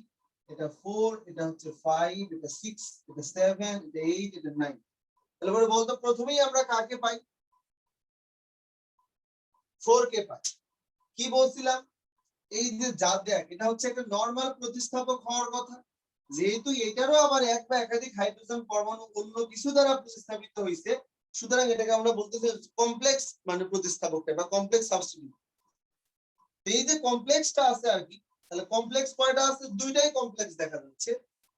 এটা 4, এটা হচ্ছে 5, এটা 6, এটা 7, এটা 8, এটা 9। তাহলে পরে বলতো প্রথমেই আমরা কাকে পাই? 4 কে পাই। কি বলছিলাম? এই যে যা দেখ, এটা হচ্ছে একটা নরমাল প্রতিস্থাপক হওয়ার কথা। যেহেতু এটারও আবার এক বা একাধিক হাইড্রোজেন পরমাণু অন্য কিছু দ্বারা প্রতিস্থাপিত হয়েছে, সুতরাং এটাকে আমরা বলতেছি কমপ্লেক্স মানে প্রতিস্থাপকটা বা কমপ্লেক্স সাবস্টিটিউট। এই যে কমপ্লেক্সটা আছে আর কি, তাহলে কমপ্লেক্স কয়টা আছে? 2টাই কমপ্লেক্স দেখা যাচ্ছে।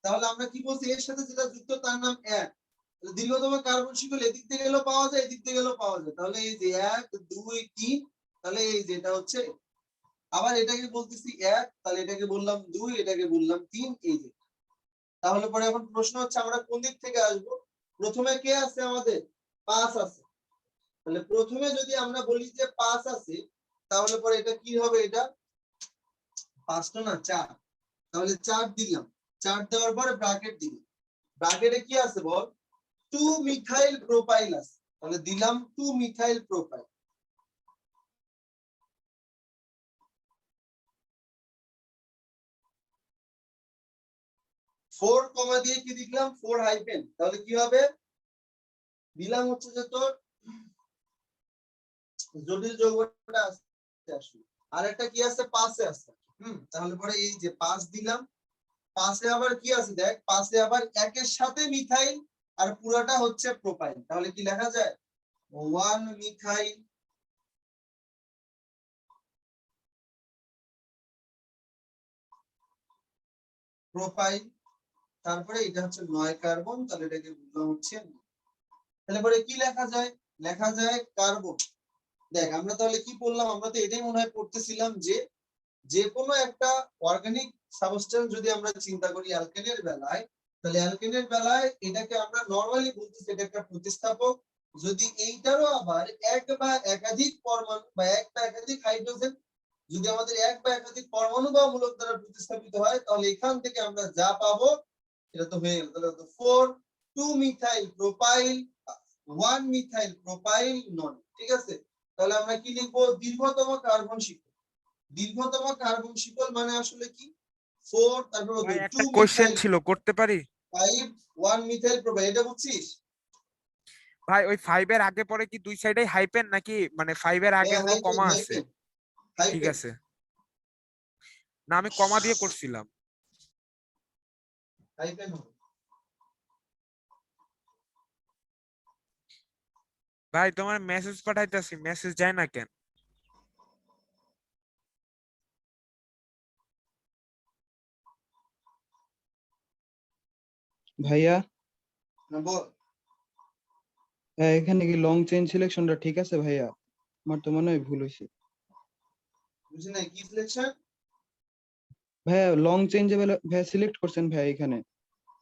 তাহলে আমরা কি বলছি, এর সাথে যেটা যুক্ত তার নাম 1। দীর্ঘতম কার্বন শিকল এদিক থেকে গেলেও পাওয়া যায়, এদিক থেকে গেলেও পাওয়া যায়। তাহলে এই যে 1 2 3, তাহলে এই যে এটা হচ্ছে, আবার এটাকে বলতেছি 1, তাহলে এটাকে বললাম 2, এটাকে বললাম 3, এই যে। তাহলে পরে এখন প্রশ্ন হচ্ছে আমরা কোন দিক থেকে আসব? প্রথমে কে আছে আমাদের? 5 আছে। তাহলে প্রথমে যদি আমরা বলি যে 5 আছে, তাহলে পরে এটা কি হবে? এটা 5 তো না 4, তাহলে 4 দিলাম। 4 দেওয়ার পরে ব্র্যাকেট দিলাম। ব্র্যাকেটে কি আছে বল? 2 মিথাইল প্রোপাইল আছে। তাহলে দিলাম 2 মিথাইল প্রোপাইল। 4 কমা দিয়ে কি লিখলাম? 4 হাইফেন। তাহলে কি হবে? দিলাম হচ্ছে যে তোর জটিল যৌগটা আছে আসলে। আর একটা কি আছে, পাশে আছে। তাহলে পরে এই যে 5 দিলাম, পাশে আবার কি আছে দেখ, পাশে আবার একের সাথে মিথাইল আর পুরাটা হচ্ছে প্রোপাইল। তাহলে কি লেখা যায়, 1 মিথাইল প্রোপাইল, তারপরে এটা হচ্ছে 9 কার্বন, তাহলে এটাকে বুঝলাম হচ্ছে 9। তাহলে পরে কি লেখা যায়, লেখা যায় কার্বন। দেখ আমরা তাহলে কি বললাম, আমরা তো এটাই মনে হয় পড়তেছিলাম যে যে কোনো একটা অর্গানিক সাবস্টেন্স যদি আমরা চিন্তা করি অ্যালকেনের বেলায়, তাহলে অ্যালকেনের বেলায় এটাকে আমরা নরমালি বলতেছি এটা একটা প্রতিস্থাপক। যদি এইটারও আবার এক বা একাধিক পরমাণু বা এক বা একাধিক হাইড্রোজেন যদি আমাদের এক বা একাধিক পরমাণু বা মূলক দ্বারা প্রতিস্থাপিত হয়, তাহলে এখান থেকে আমরা যা পাবো এটা তো হয়ে গেল। তাহলে 4 2 মিথাইল প্রোপাইল 1 মিথাইল প্রোপাইল নন। ঠিক আছে, তাহলে আমরা কি লিখবো, দীর্ঘতম কার্বন শিকল। দীর্ঘতম কার্বন শিকল মানে আসলে কি, 4 তারপর ভাই 2 একটা কোশ্চেন মিথাইল ছিল, করতে পারি? 5 1 মিথাইল প্রোপাইল, এটা বুঝছিস? ভাই ওই 5 এর আগে পরে কি দুই সাইডেই হাইপেন, নাকি মানে 5 এর আগে হলো হাইপেন কমা আছে? হাইপেন ঠিক হাইপেন আছে, না আমি কমা দিয়ে করছিলাম। হাইপেন হবে। ভাই তোমার মেসেজ পাঠাইতেছি, মেসেজ যায় না কেন? ভাইয়া না বল। এখানে কি লং চেইন সিলেকশনটা ঠিক আছে ভাইয়া? আমার তো মনে হয় ভুল হয়েছে। বুঝি না কি সিলেকশন? ভাইয়া লং চেইন যে ভাইয়া সিলেক্ট করছেন ভাইয়া এখানে,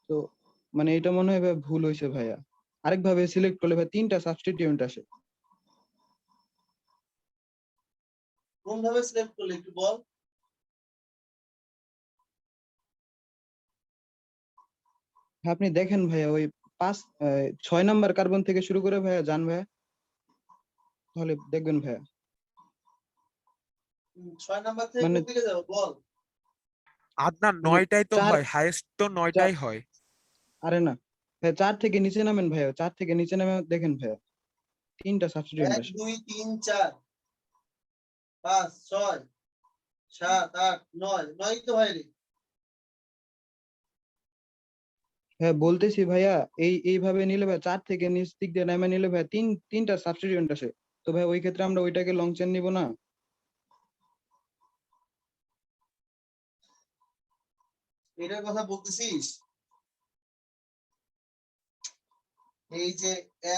তো মানে এটা মনে হয় ভাইয়া ভুল হয়েছে ভাইয়া। আরেকভাবে সিলেক্ট করলে ভাই 3টা সাবস্টিটিউয়েন্ট আসে। কোন ভাবে সিলেক্ট করলে একটু বল। হ্যাঁ, আপনি দেখেন ভাইয়া ওই 6 নাম্বার কার্বন থেকে শুরু করে ভাইয়া যান ভাইয়া, তাহলে দেখবেন ভাইয়া। 6 নাম্বার থেকে মানে কোন দিকে যাবো বল। আদনান মানে 9টাই তো 4 হয়, হাইয়েস্ট তো 9টাই হয়। আরে না ভাইয়া, 4 থেকে নিচে নামেন ভাইয়া, 4 থেকে নিচে নামে দেখেন ভাইয়া 3টা সাবস্টিটিউয়েন্ট 1 আসে। 2 3 4 5 6 7 8 9 9 তো হয় রে। হ্যাঁ বলতেছি ভাইয়া, এইভাবে নিলে ভাই 4 থেকে নিচ দিক দিয়ে নামে নিলে ভাই তিনটা সাবস্টিটিউয়েন্ট আসে। তো ভাই ওই ক্ষেত্রে আমরা ওইটাকে লং চেন নিব না? এটার কথা বলতেছিস? এই যে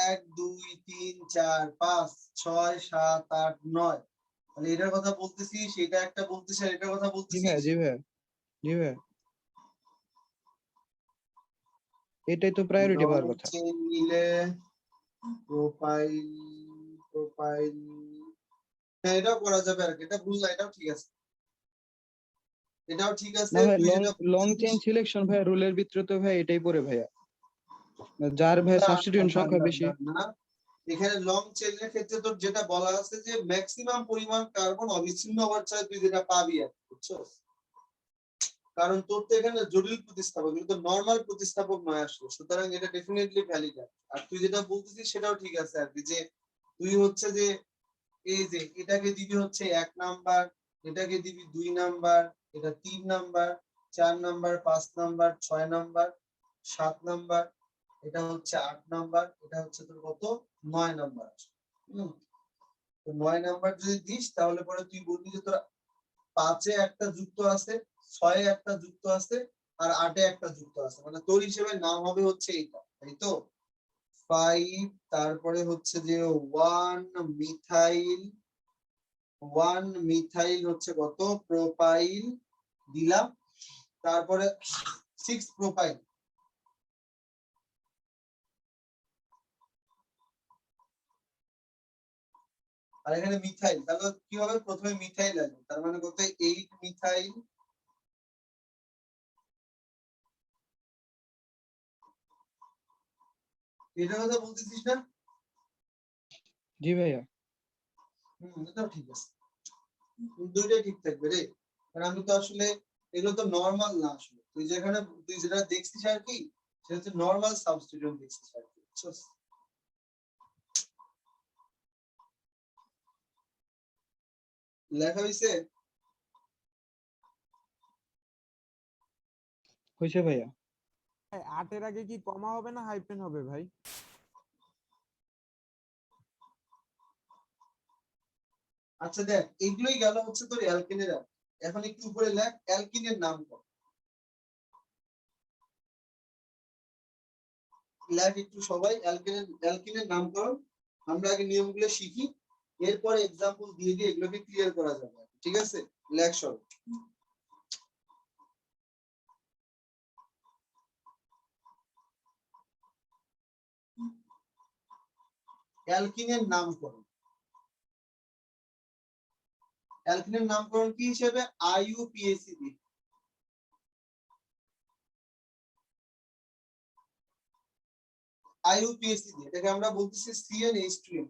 1 2 3 4 5 6 7 8 9, মানে এটার কথা বলতেছিস, এটা একটা বলতেছিস আর এটার কথা জি বলতেছিস। ভাইয়া, জি ভাইয়া, জি ভাইয়া, এটাই তো প্রায়োরিটি লং পাওয়ার কথা। চেইন নিলে প্রোফাইল প্রোফাইল, হ্যাঁ এটাও করা যাবে আর কি, এটা ভুল না, এটাও ঠিক আছে, এটাও ঠিক আছে। না ভাই, তুই লং যেটা লং চেইন বলতেছিস সিলেকশন ভাই রুলের ভিতরে তো ভাই এটাই পড়ে ভাইয়া, যার ভাই না সাবস্টিটিউয়েন্ট না সংখ্যা না বেশি। না না, এখানে লং চেইনের ক্ষেত্রে তোর যেটা বলা আছে যে ম্যাক্সিমাম পরিমাণ কার্বন অবিচ্ছিন্ন হওয়ার ছাড়া তুই যেটা পাবি আর কি, বুঝছো? কারণ তোর তো এখানে জটিল প্রতিস্থাপক, কিন্তু নরমাল প্রতিস্থাপক নয় আসলে, সুতরাং এটা ডেফিনেটলি ভ্যালিড। আর তুই যেটা বলতেছিস সেটাও ঠিক আছে আর কি, যে তুই হচ্ছে যে এই যে এটাকে দিবি হচ্ছে 1 নাম্বার, এটাকে দিবি 2 নাম্বার, এটা 3 number, 4 number, 5 number, 6 number, 7 number, এটা হচ্ছে 8 নাম্বার, এটা হচ্ছে তোর কত 9 নাম্বার। তো 9 নাম্বার যদি দিস তাহলে পরে তুই বলবি যে তোর 5-এ একটা যুক্ত আছে, 6-এ একটা যুক্ত আছে আর 8-এ একটা যুক্ত আছে, মানে তোর হিসেবে নাম হবে হচ্ছে এইটা, তাই তো? 5, তারপরে হচ্ছে যে 1 মিথাইল, 1 মিথাইল হচ্ছে কত প্রোপাইল দিলাম, তারপরে 6 প্রোপাইল, আর এখানে মিথাইল, তাহলে কি হবে, প্রথমে মিথাইল আসবে, তার মানে কত 8 মিথাইল, এটা কথা বলতেছিস না? জি ভাইয়া। এটাও ঠিক আছে, দুইটাই ঠিক থাকবে রে। কারণ আমি তো আসলে এগুলো তো নরমাল না, আসলে তুই যেটা দেখছিস আর কি, সেটা হচ্ছে নরমাল সাবস্টিটিউয়েন্ট দেখছিস আর কি, বুঝছস? লেখা হয়েছে? হয়েছে ভাইয়া। 8 এর আগে কি কমা হবে না হাইফেন হবে ভাই? আচ্ছা দেখ, এগুলোই গেল হচ্ছে তোর অ্যালকিনের। এখন একটু উপরে লেখ অ্যালকিনের নাম কর। লেখ একটু সবাই অ্যালকিনের নামকরণ। আমরা আগে নিয়মগুলো শিখি, এরপরে এক্সাম্পল দিয়ে দিয়ে এগুলোকে ক্লিয়ার করা যাবে, ঠিক আছে? লেখ সব। অ্যালকিনের নামকরণ। অ্যালকিনের নামকরণ কি হিসেবে? IUPAC দিয়ে। IUPAC দিয়ে এটাকে আমরা বলতেছি CnH2n।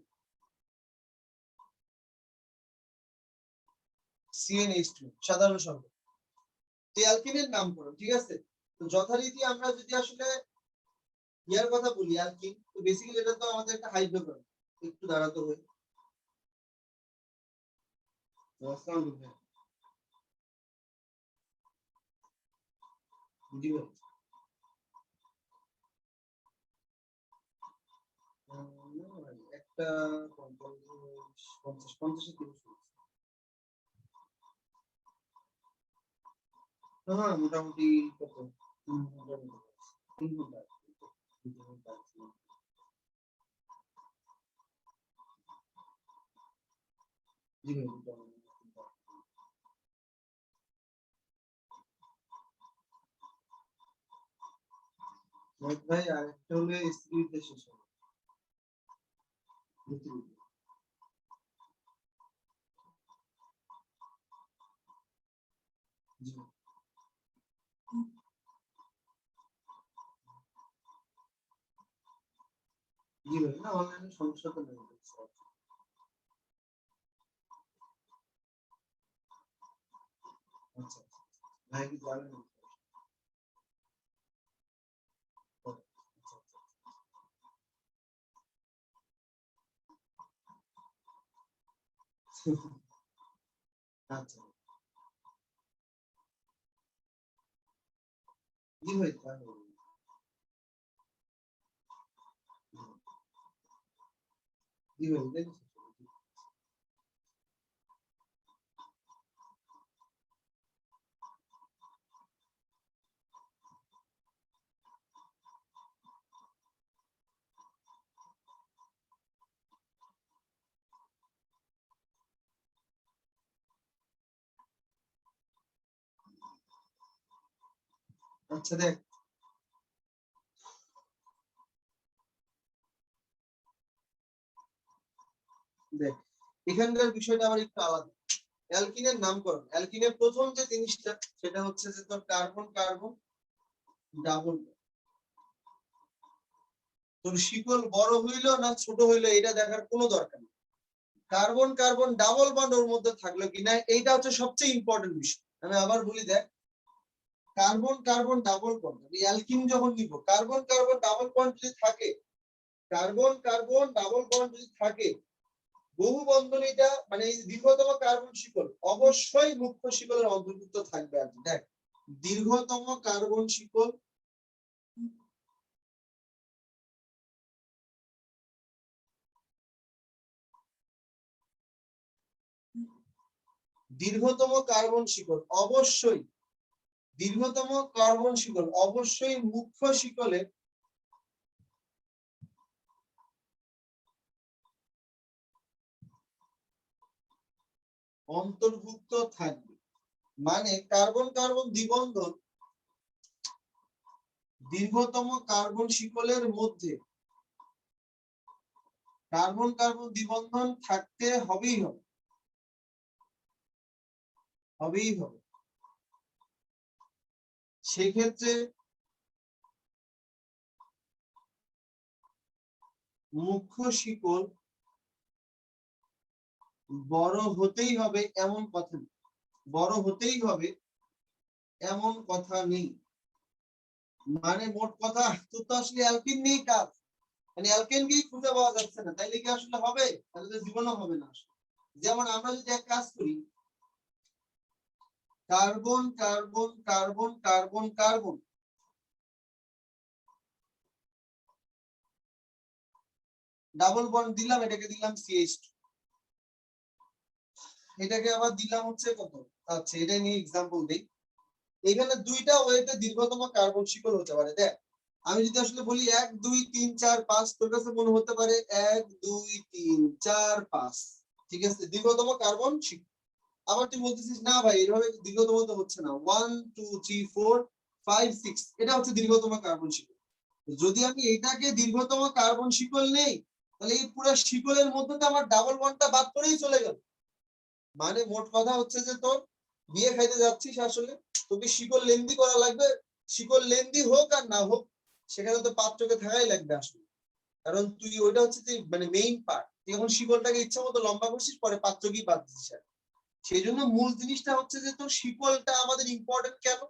CnH2 সাধারণ সংখ্যা। অ্যালকিনের নামকরণ, ঠিক আছে? তো যথারীতি আমরা যদি আসলে ইয়ার কথা বলি অ্যালকিন, তো বেসিক্যালি এটা তো আমাদের একটা হাইড্রোকার্বন। একটু দাঁড়াতে হবে। জি ভাই। একটা 50 হ্যাঁ মোটামুটি কত? মোটামুটি 3 ঘন্টা। জি ভাই, মোটামুটি। ভাই আরেকটা হলো স্ত্রীতে শেষ হবে। জি ভাই। জি ভাই, না অনলাইনে সমস্যা তো নেই। আচ্ছা ভাই কি জানেন? আচ্ছা জি ভাই, জি ভাই দেখেছি। আচ্ছা দেখ, দেখ এখানকার বিষয়টা আবার একটু আলাদা। অ্যালকিনের নামকরণ, অ্যালকিনের প্রথম যে জিনিসটা সেটা হচ্ছে যে তোর কার্বন কার্বন ডাবল। তোর শিকল বড় হইলো না ছোট হইলো এটা দেখার কোনো দরকার নেই। Carbon carbon double bond or মধ্যে থাকলো কিনা এইটা হচ্ছে সবচেয়ে ইম্পর্টেন্ট বিষয়। আমি আবার বলি দেখ, কার্বন কার্বন ডাবল বন্ড, আমি অ্যালকিন যখন নিব কার্বন কার্বন ডাবল বন্ড যদি থাকে, কার্বন কার্বন ডাবল বন্ড যদি থাকে, বহু বন্ধনীটা মানে এই দীর্ঘতম কার্বন শিকল অবশ্যই মুখ্য শিকলের অন্তর্ভুক্ত থাকবে। আর দেখ দীর্ঘতম কার্বন শিকল দীর্ঘতম কার্বন শিকল অবশ্যই মুখ্য শিকলে অন্তর্ভুক্ত থাকবে। মানে কার্বন কার্বন দ্বিবন্ধন দীর্ঘতম কার্বন শিকলের মধ্যে কার্বন কার্বন দ্বিবন্ধন থাকতে হবেই হবে। সেক্ষেত্রে মুখ্য শিকল বড় হতেই হবে এমন কথা নেই। বড় হতেই হবে এমন কথা নেই। মানে মোট কথা তোর তো আসলে অ্যালকিন নেই কাজ, মানে অ্যালকেনকেই খুঁজে পাওয়া যাচ্ছে না, তাইলে কি আসলে হবে? তাহলে তো জীবনও হবে না। যেমন আমরা যদি এক কাজ করি, carbon carbon carbon carbon carbon, double bond দিলাম, এটাকে দিলাম CH2, এটাকে আবার দিলাম হচ্ছে কত, আচ্ছা এটা নিয়ে এক্সাম্পল দিই। এখানে দুইটা ওয়েতে দীর্ঘতম কার্বন শিকল হতে পারে। দেখ আমি যদি আসলে বলি 1 2 3 4 5, তোর কাছে মনে হতে পারে 1 2 3 4 5, ঠিক আছে, দীর্ঘতম কার্বন শিকল। আবার তুই বলতেছিস না ভাই এইভাবে দীর্ঘতম তো হচ্ছে না, 1 2 3 4 5 6, এটা হচ্ছে দীর্ঘতম কার্বন শিকল। যদি আমি এটাকে দীর্ঘতম কার্বন শিকল নেই, তাহলে এই পুরো শিকলের মধ্যে তো আমার ডাবল বন্ডটা বাদ করেই চলে গেল। মানে মোট কথা হচ্ছে যে তোর বিয়ে খাইতে যাচ্ছিস, আসলে তোকে শিকল লেন্দি করা লাগবে, শিকল লেন্দি হোক আর না হোক সেখানে তো পাত্রকে থাকাই লাগবে আসলে, কারণ তুই ওইটা হচ্ছে যে মানে মেইন পার্ট, তুই এখন শিকলটাকে ইচ্ছা মতো লম্বা করছিস, পরে পাত্রকেই বাদ দিচ্ছিস। সেই জন্য মূল জিনিসটা হচ্ছে যে তোর শিকলটা আমাদের ইম্পর্টেন্ট। কেন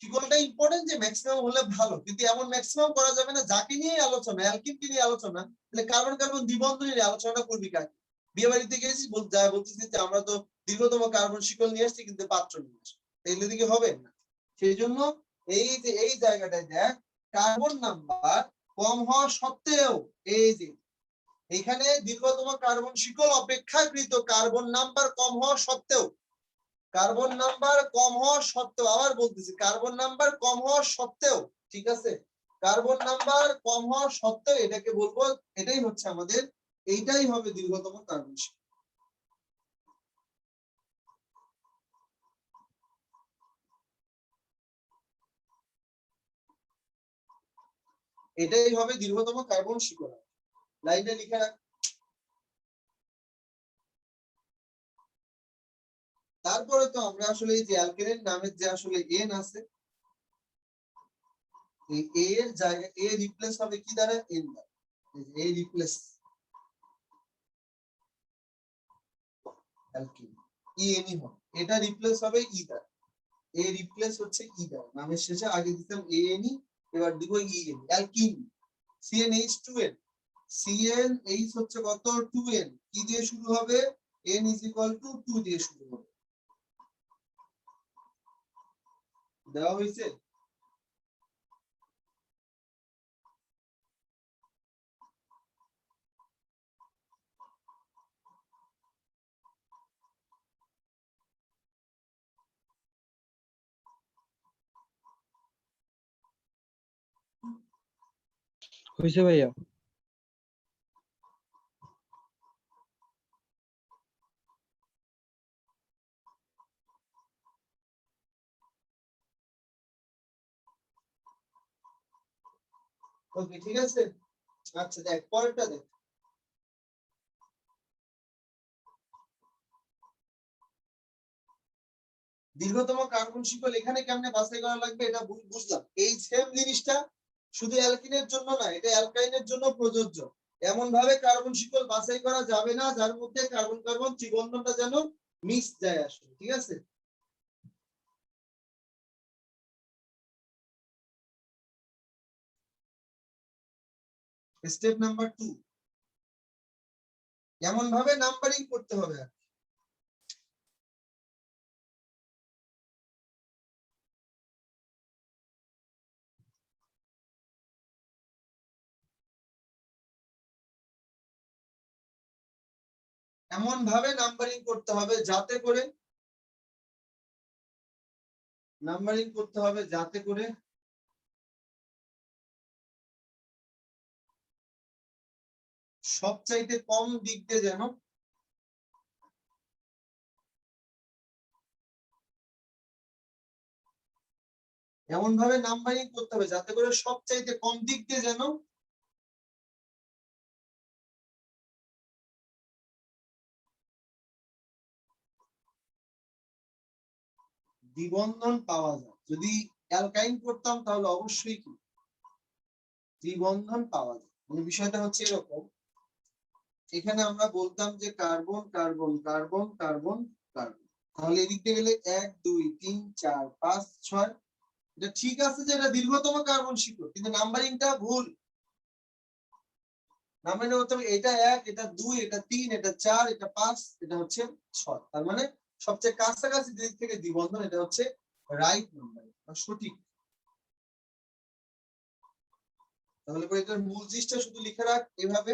শিকলটা ইম্পর্টেন্ট? যে ম্যাক্সিমাম হলে ভালো, কিন্তু এমন ম্যাক্সিমাম করা যাবে না যাকে নিয়ে আলোচনা, অ্যালকিনকে নিয়ে আলোচনা, তাহলে কার্বন কার্বন দ্বিবন্ধন নিয়ে আলোচনা করবি কাকে? বিয়ে বাড়িতে গেছিস, বলতেছিস যে আমরা তো দীর্ঘতম কার্বন শিকল নিয়ে আসছি কিন্তু পাত্র নিয়ে আসছি, এগুলো দিকে হবে না। সেই জন্য এই যে এই জায়গাটায় দেখ, কার্বন নাম্বার কম হওয়া সত্ত্বেও, এই যে এখানে দীর্ঘতম কার্বন শিকল অপেক্ষাকৃত কার্বন নাম্বার কম হওয়া সত্ত্বেও, কার্বন নাম্বার কম হওয়া সত্ত্বেও, আবার বলতেছি কার্বন নাম্বার কম হওয়া সত্ত্বেও, ঠিক আছে, কার্বন নাম্বার কম হওয়া সত্ত্বেও এটাকে বলবো, এটাই হচ্ছে আমাদের, এইটাই হবে দীর্ঘতম কার্বন শিকল। এটাই হবে দীর্ঘতম কার্বন শিকল। লাইনে লিখে রাখ। তারপরে তো আমরা আসলে এই যে অ্যালকেনের নামের যে আসলে এন আছে, এই এ এর জায়গায় এ রিপ্লেস হবে কি দ্বারা? এন দ্বারা। এ replace alkene, E N E হবে, এটা রিপ্লেস হবে ই দ্বারা, এ রিপ্লেস হচ্ছে ই দ্বারা, নামের শেষে আগে দিতাম এ এন ই, এবার দিব E N, alkyne. CnH2n, CnH হচ্ছে কত? 2n, কি দিয়ে শুরু হবে? n = 2 দিয়ে শুরু হবে। দেওয়া হয়েছে? হয়েছে ভাইয়া? ওকে ঠিক আছে। আচ্ছা দেখ পরেরটা দেখ, দীর্ঘতম কার্বন শিকল এখানে কেমনে বাছাই করা লাগবে এটা বুঝলাম। এই সেম জিনিসটা শুধু অ্যালকিনের জন্য না, এটা অ্যালকাইনের জন্য প্রযোজ্য। এমন ভাবে কার্বন শিকল বাছাই করা যাবে না যার মধ্যে কার্বন কার্বন ত্রিবন্ধনটা যেন মিক্স যায় আসলে, ঠিক আছে। স্টেপ নাম্বার 2, এমন ভাবে নাম্বারিং করতে হবে। এমন ভাবে নাম্বারিং করতে হবে যাতে করে, নাম্বারিং করতে হবে যাতে করে সবচাইতে কম দিক দিয়ে যেন এমন ভাবে নাম্বারিং করতে হবে যাতে করে সবচাইতে কম দিক দিয়ে যেন দ্বিবন্ধন পাওয়া যায়। যদি অ্যালকাইন করতাম তাহলে অবশ্যই কি দ্বিবন্ধন পাওয়া যায়। মানে বিষয়টা হচ্ছে এরকম, এখানে আমরা বলতাম যে carbon carbon carbon carbon carbon, তাহলে এদিক দিয়ে গেলে 1 2 3 4 5 6, এটা ঠিক আছে যে এটা দীর্ঘতম কার্বন শিকল, কিন্তু নাম্বারিংটা ভুল। নাম্বারিং হতে হবে এটা 1 এটা 2 এটা 3 এটা 4 এটা 5 এটা হচ্ছে 6, তার মানে সবচেয়ে কাছাকাছি দিক থেকে দ্বিবন্ধন, এটা হচ্ছে রাইট নাম্বার, সঠিক। তাহলে পরে এটার মূল জিনিসটা শুধু লিখে রাখ এভাবে।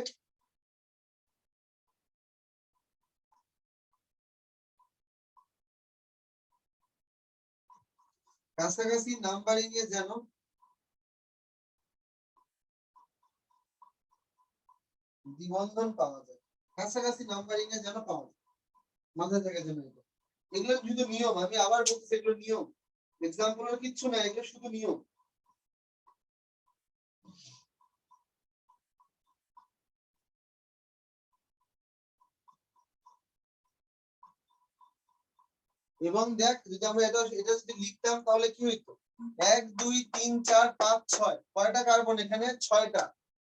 কাছাকাছি নাম্বারিং এ যেন দ্বিবন্ধন পাওয়া যায়, কাছাকাছি নাম্বারিং এ যেন পাওয়া যায়, মাথায় থাকে যেন এটা। এগুলো শুধু নিয়ম, আমি আবার বলছি এগুলো নিয়ম, এক্সাম্পল আর কিচ্ছু না, এগুলো শুধু নিয়ম। এবং দেখ যদি আমরা এটা এটা যদি লিখতাম তাহলে কি হইতো, 1 2 3 4 5 6, কয়টা কার্বন এখানে, 6টা।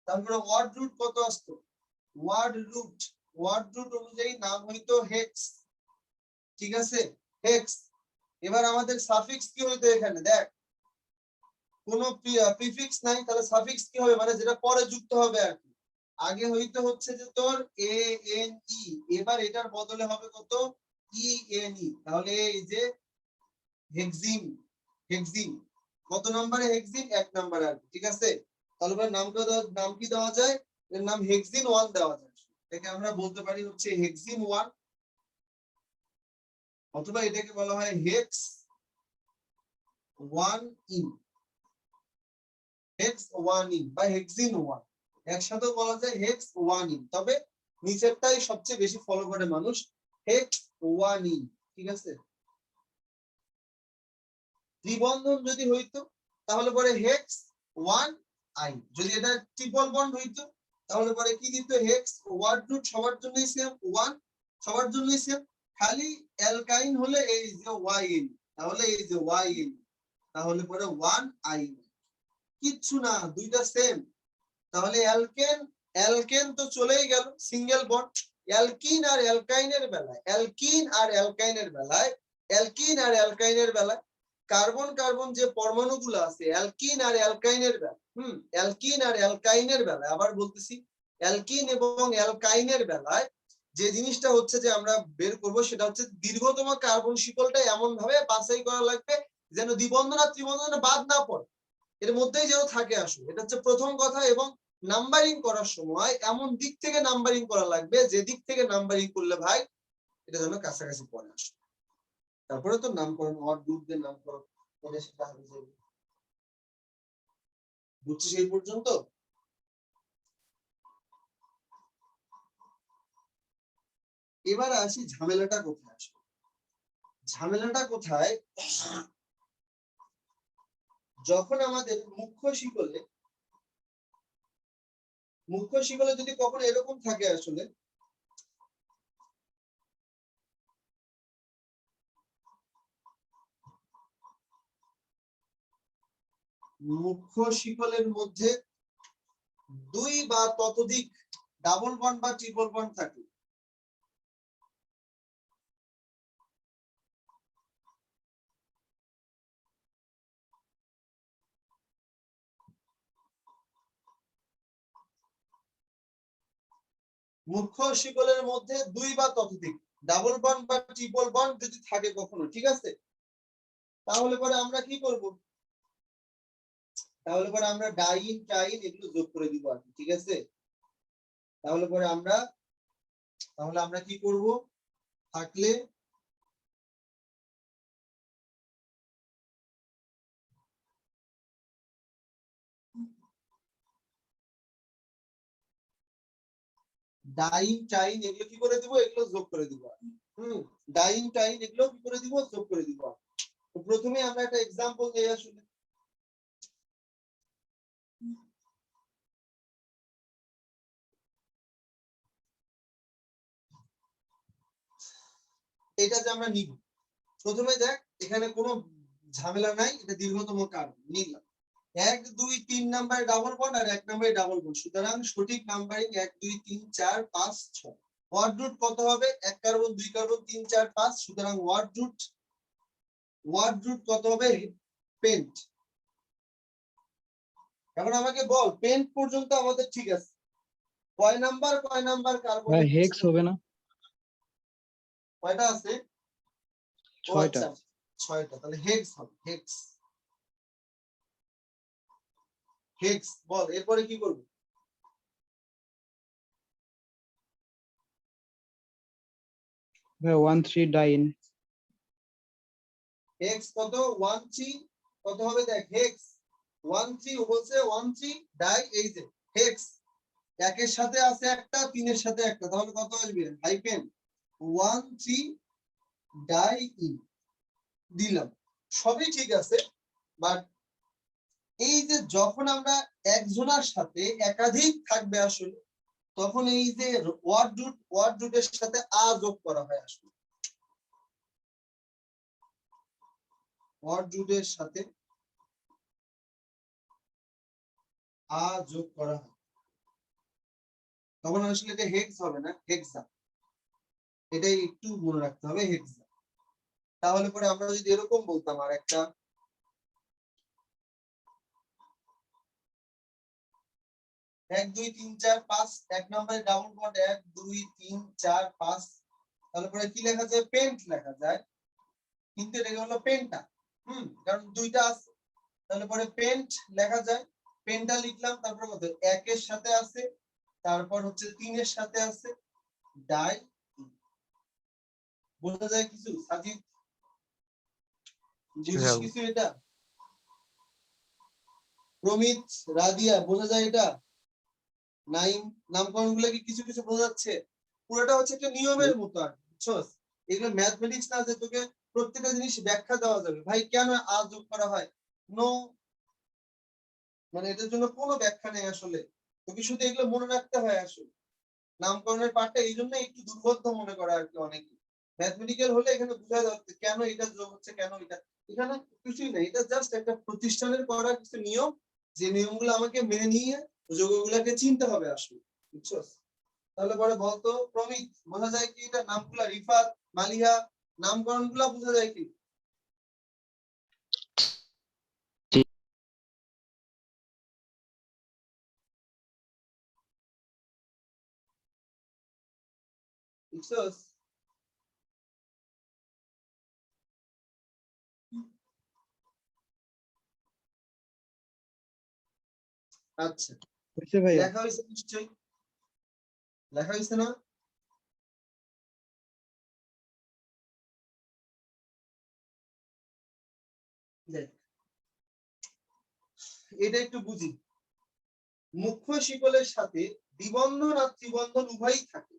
তারপরে ওয়ার্ড রুট কত আসতো, ওয়ার্ড রুট অনুযায়ী নাম হইতো হেক্স, ঠিক আছে, হেক্স। এবার আমাদের সাফিক্স কি হইতো, এখানে দেখ কোনো প্রিফিক্স নাই, তাহলে সাফিক্স কি হবে, মানে যেটা পরে যুক্ত হবে আর কি। আগে হইতো হচ্ছে যে তোর এ এন ই, এবার এটার বদলে হবে কত, ই এন ই, তাহলে এই যে হেক্সিন, হেক্সিন কত নম্বরে, হেক্সিন 1 নম্বরে আর কি, ঠিক আছে। তাহলে এবার নাম কি দেওয়া যায়, এর নাম হেক্সিন 1 দেওয়া যায়, এটাকে আমরা বলতে পারি হচ্ছে হেক্সিন 1, অথবা এটাকে বলা হয় হেক্স 1 ইন, হেক্স 1 ইন বা হেক্সিন 1, একসাথে বলা যায় হেক্স 1 ইন, তবে নিচেরটাই সবচেয়ে বেশি ফলো করে মানুষ, হেক্স 1 ইন, ঠিক আছে। দ্বিবন্ধন যদি হইতো তাহলে পরে হেক্স 1 আই, যদি এটা ট্রিপল বন্ড হইতো তাহলে পরে কি দিত, হেক্স ওয়ার্ড রুট সবার জন্যই সেম, 1 সবার জন্যই সেম, খালি অ্যালকাইন হলে এই যে ওয়াই এন, তাহলে এই যে ওয়াই এন, তাহলে পরে 1 আই, কিচ্ছু না, দুইটা সেম। তাহলে অ্যালকেন তো চলেই গেল, সিঙ্গেল বন্ড। অ্যালকিন আর অ্যালকাইনের বেলায়, কার্বন কার্বন যে পরমাণুগুলো আছে অ্যালকিন আর অ্যালকাইনের বেলায়, অ্যালকিন আর অ্যালকাইনের বেলায়, আবার বলতেছি অ্যালকিন এবং অ্যালকাইনের বেলায় যে জিনিসটা হচ্ছে যে আমরা বের করব সেটা হচ্ছে দীর্ঘতম কার্বন শিকলটা এমন ভাবে বাছাই করা লাগবে যেন দ্বিবন্ধন আর ত্রিবন্ধন বাদ না পড়ে, এর মধ্যেই যেন থাকে আসলে, এটা হচ্ছে প্রথম কথা। এবং নাম্বারিং করার সময় এমন দিক থেকে নাম্বারিং করা লাগবে যে দিক থেকে নাম্বারিং করলে ভাই এটা যেন কাছাকাছি পড়ে আসে। তারপরে তো নামকরণ, ওয়ার্ড গ্রুপ দিয়ে নামকরণ করে সেটা হবে যাবে, বুঝছিস এই পর্যন্ত? এবার আসি ঝামেলাটা কোথায় আসবে, ঝামেলাটা কোথায়, যখন আমাদের মুখ্য শিকলে যদি কখনো এরকম থাকে আসলে, মুখ্য শিকলের মধ্যে 2 বা ততোধিক ডাবল বন্ড বা ট্রিপল বন্ড থাকে, মুখ্য শিকলের মধ্যে 2 বা ততোধিক ডাবল বন্ড বা ট্রিপল বন্ড যদি থাকে কখনো, ঠিক আছে, তাহলে পরে আমরা কি করব, তাহলে পরে আমরা ডাইন টাইন এগুলো যোগ করে দিব আর কি, ঠিক আছে। তাহলে পরে আমরা কি করব, থাকলে ডাইন টাইন এগুলো কি করে দিব, এগুলো যোগ করে দিব, ডাইন টাইন এগুলো কি করে দিব, যোগ করে দিব। তো প্রথমে আমরা একটা এক্সাম্পল দেই আসলে, এটা যে আমরা নিব, প্রথমে দেখ এখানে কোনো ঝামেলা নাই, এটা দীর্ঘতম কার্বন নিলাম, 1 2 3 নাম্বার ডাবল বন্ড আর 1 নম্বরে ডাবল বন্ড, সুতরাং সঠিক নাম্বারিং 1 2 3 4 5 6। ওয়ার্ড রুট কত হবে, 1 কার্বন 2 কার্বন 3 4 5, সুতরাং ওয়ার্ড রুট কত হবে, পেন্ট। এখন আমাকে বল পেন্ট পর্যন্ত আমাদের ঠিক আছে, কয় নাম্বার কার্বন, ভাই হেক্স হবে না, কয়টা আছে, ও 6টা। আচ্ছা 6টা, তাহলে হেক্স হবে, হেক্স। হেক্স বল, এরপরে কি করবো? ভাই 1 3 ডাইন। হেক্স কত? 1 3 কত হবে দেখ, হেক্স 1 3 ও বলছে 1 3 ডাই, এই যে হেক্স একের সাথে আছে একটা, তিনের সাথে একটা, তাহলে কত আসবে? হাইপেন 1 3 ডাই ইন দিলাম, সবই ঠিক আছে। বাট এই যে যখন আমরা একজনের সাথে একাধিক থাকবে আসলে, তখন এই যে ওয়ার্ড রুটের সাথে আ যোগ করা হয় আসলে, ওয়ার্ড রুটের সাথে আ যোগ করা হয়, তখন আসলে এটা হেক্স হবে না, হেক্সা। এটাই একটু মনে রাখতে হবে, হেক্সা। তাহলে পরে আমরা যদি এরকম বলতাম, আর একটা 1 2 3 4 5, এক নম্বরে ডাবল বন্ড 1 2 3 4 5, তাহলে পরে কি লেখা যায়? পেন্ট লেখা যায়, কিন্তু এটা হলো পেন্টা, কারণ দুইটা আছে, তাহলে পরে পেন্ট লেখা যায়। পেন্টা লিখলাম, তারপর কত? একের সাথে আছে, তারপর হচ্ছে তিনের সাথে আছে, ডাই। বোঝা যায় কিছু সাজিদ? বুঝিস কিছু এটা? প্রমিত, রাদিয়া, বোঝা যায় এটা? নাইম, নামকরণ গুলো কি কিছু কিছু বোঝা যাচ্ছে? পুরোটা হচ্ছে একটা নিয়মের মতো, আর বুঝছস? এগুলো ম্যাথমেটিক্স না যে তোকে প্রত্যেকটা জিনিস ব্যাখ্যা দেওয়া যাবে। ভাই কেন আ যোগ করা হয়? নো, মানে এটার জন্য কোনো ব্যাখ্যা নেই আসলে, তোকে শুধু এগুলো মনে রাখতে হয় আসলে। নামকরণের পার্টটা এই জন্য একটু দুর্বোধ্য মনে করা আর কি অনেকে। ম্যাথমেটিক্যাল হলে এখানে বোঝা যাচ্ছে কেন এটা যোগ হচ্ছে, কেন এটা, এখানে কিছুই নেই, এটা জাস্ট একটা প্রতিষ্ঠানের করা কিছু নিয়ম, যে নিয়মগুলো আমাকে মেনে নিয়ে যোগগুলোকে চিনতে হবে আসলে, বুঝছো? তাহলে পরে বলতো প্রমিত, বোঝা যায় কি এটা নামগুলা? রিফাত, মালিহা, নামকরণ গুলা বোঝা যায় কি? বুঝছস? আচ্ছা, হয়েছে ভাইয়া? লেখা হয়েছে নিশ্চয়ই, লেখা হয়েছে না? দেখ, এটা একটু বুঝি। মুখ্য শিকলের সাথে দ্বিবন্ধন আর ত্রিবন্ধন উভয়ই থাকে।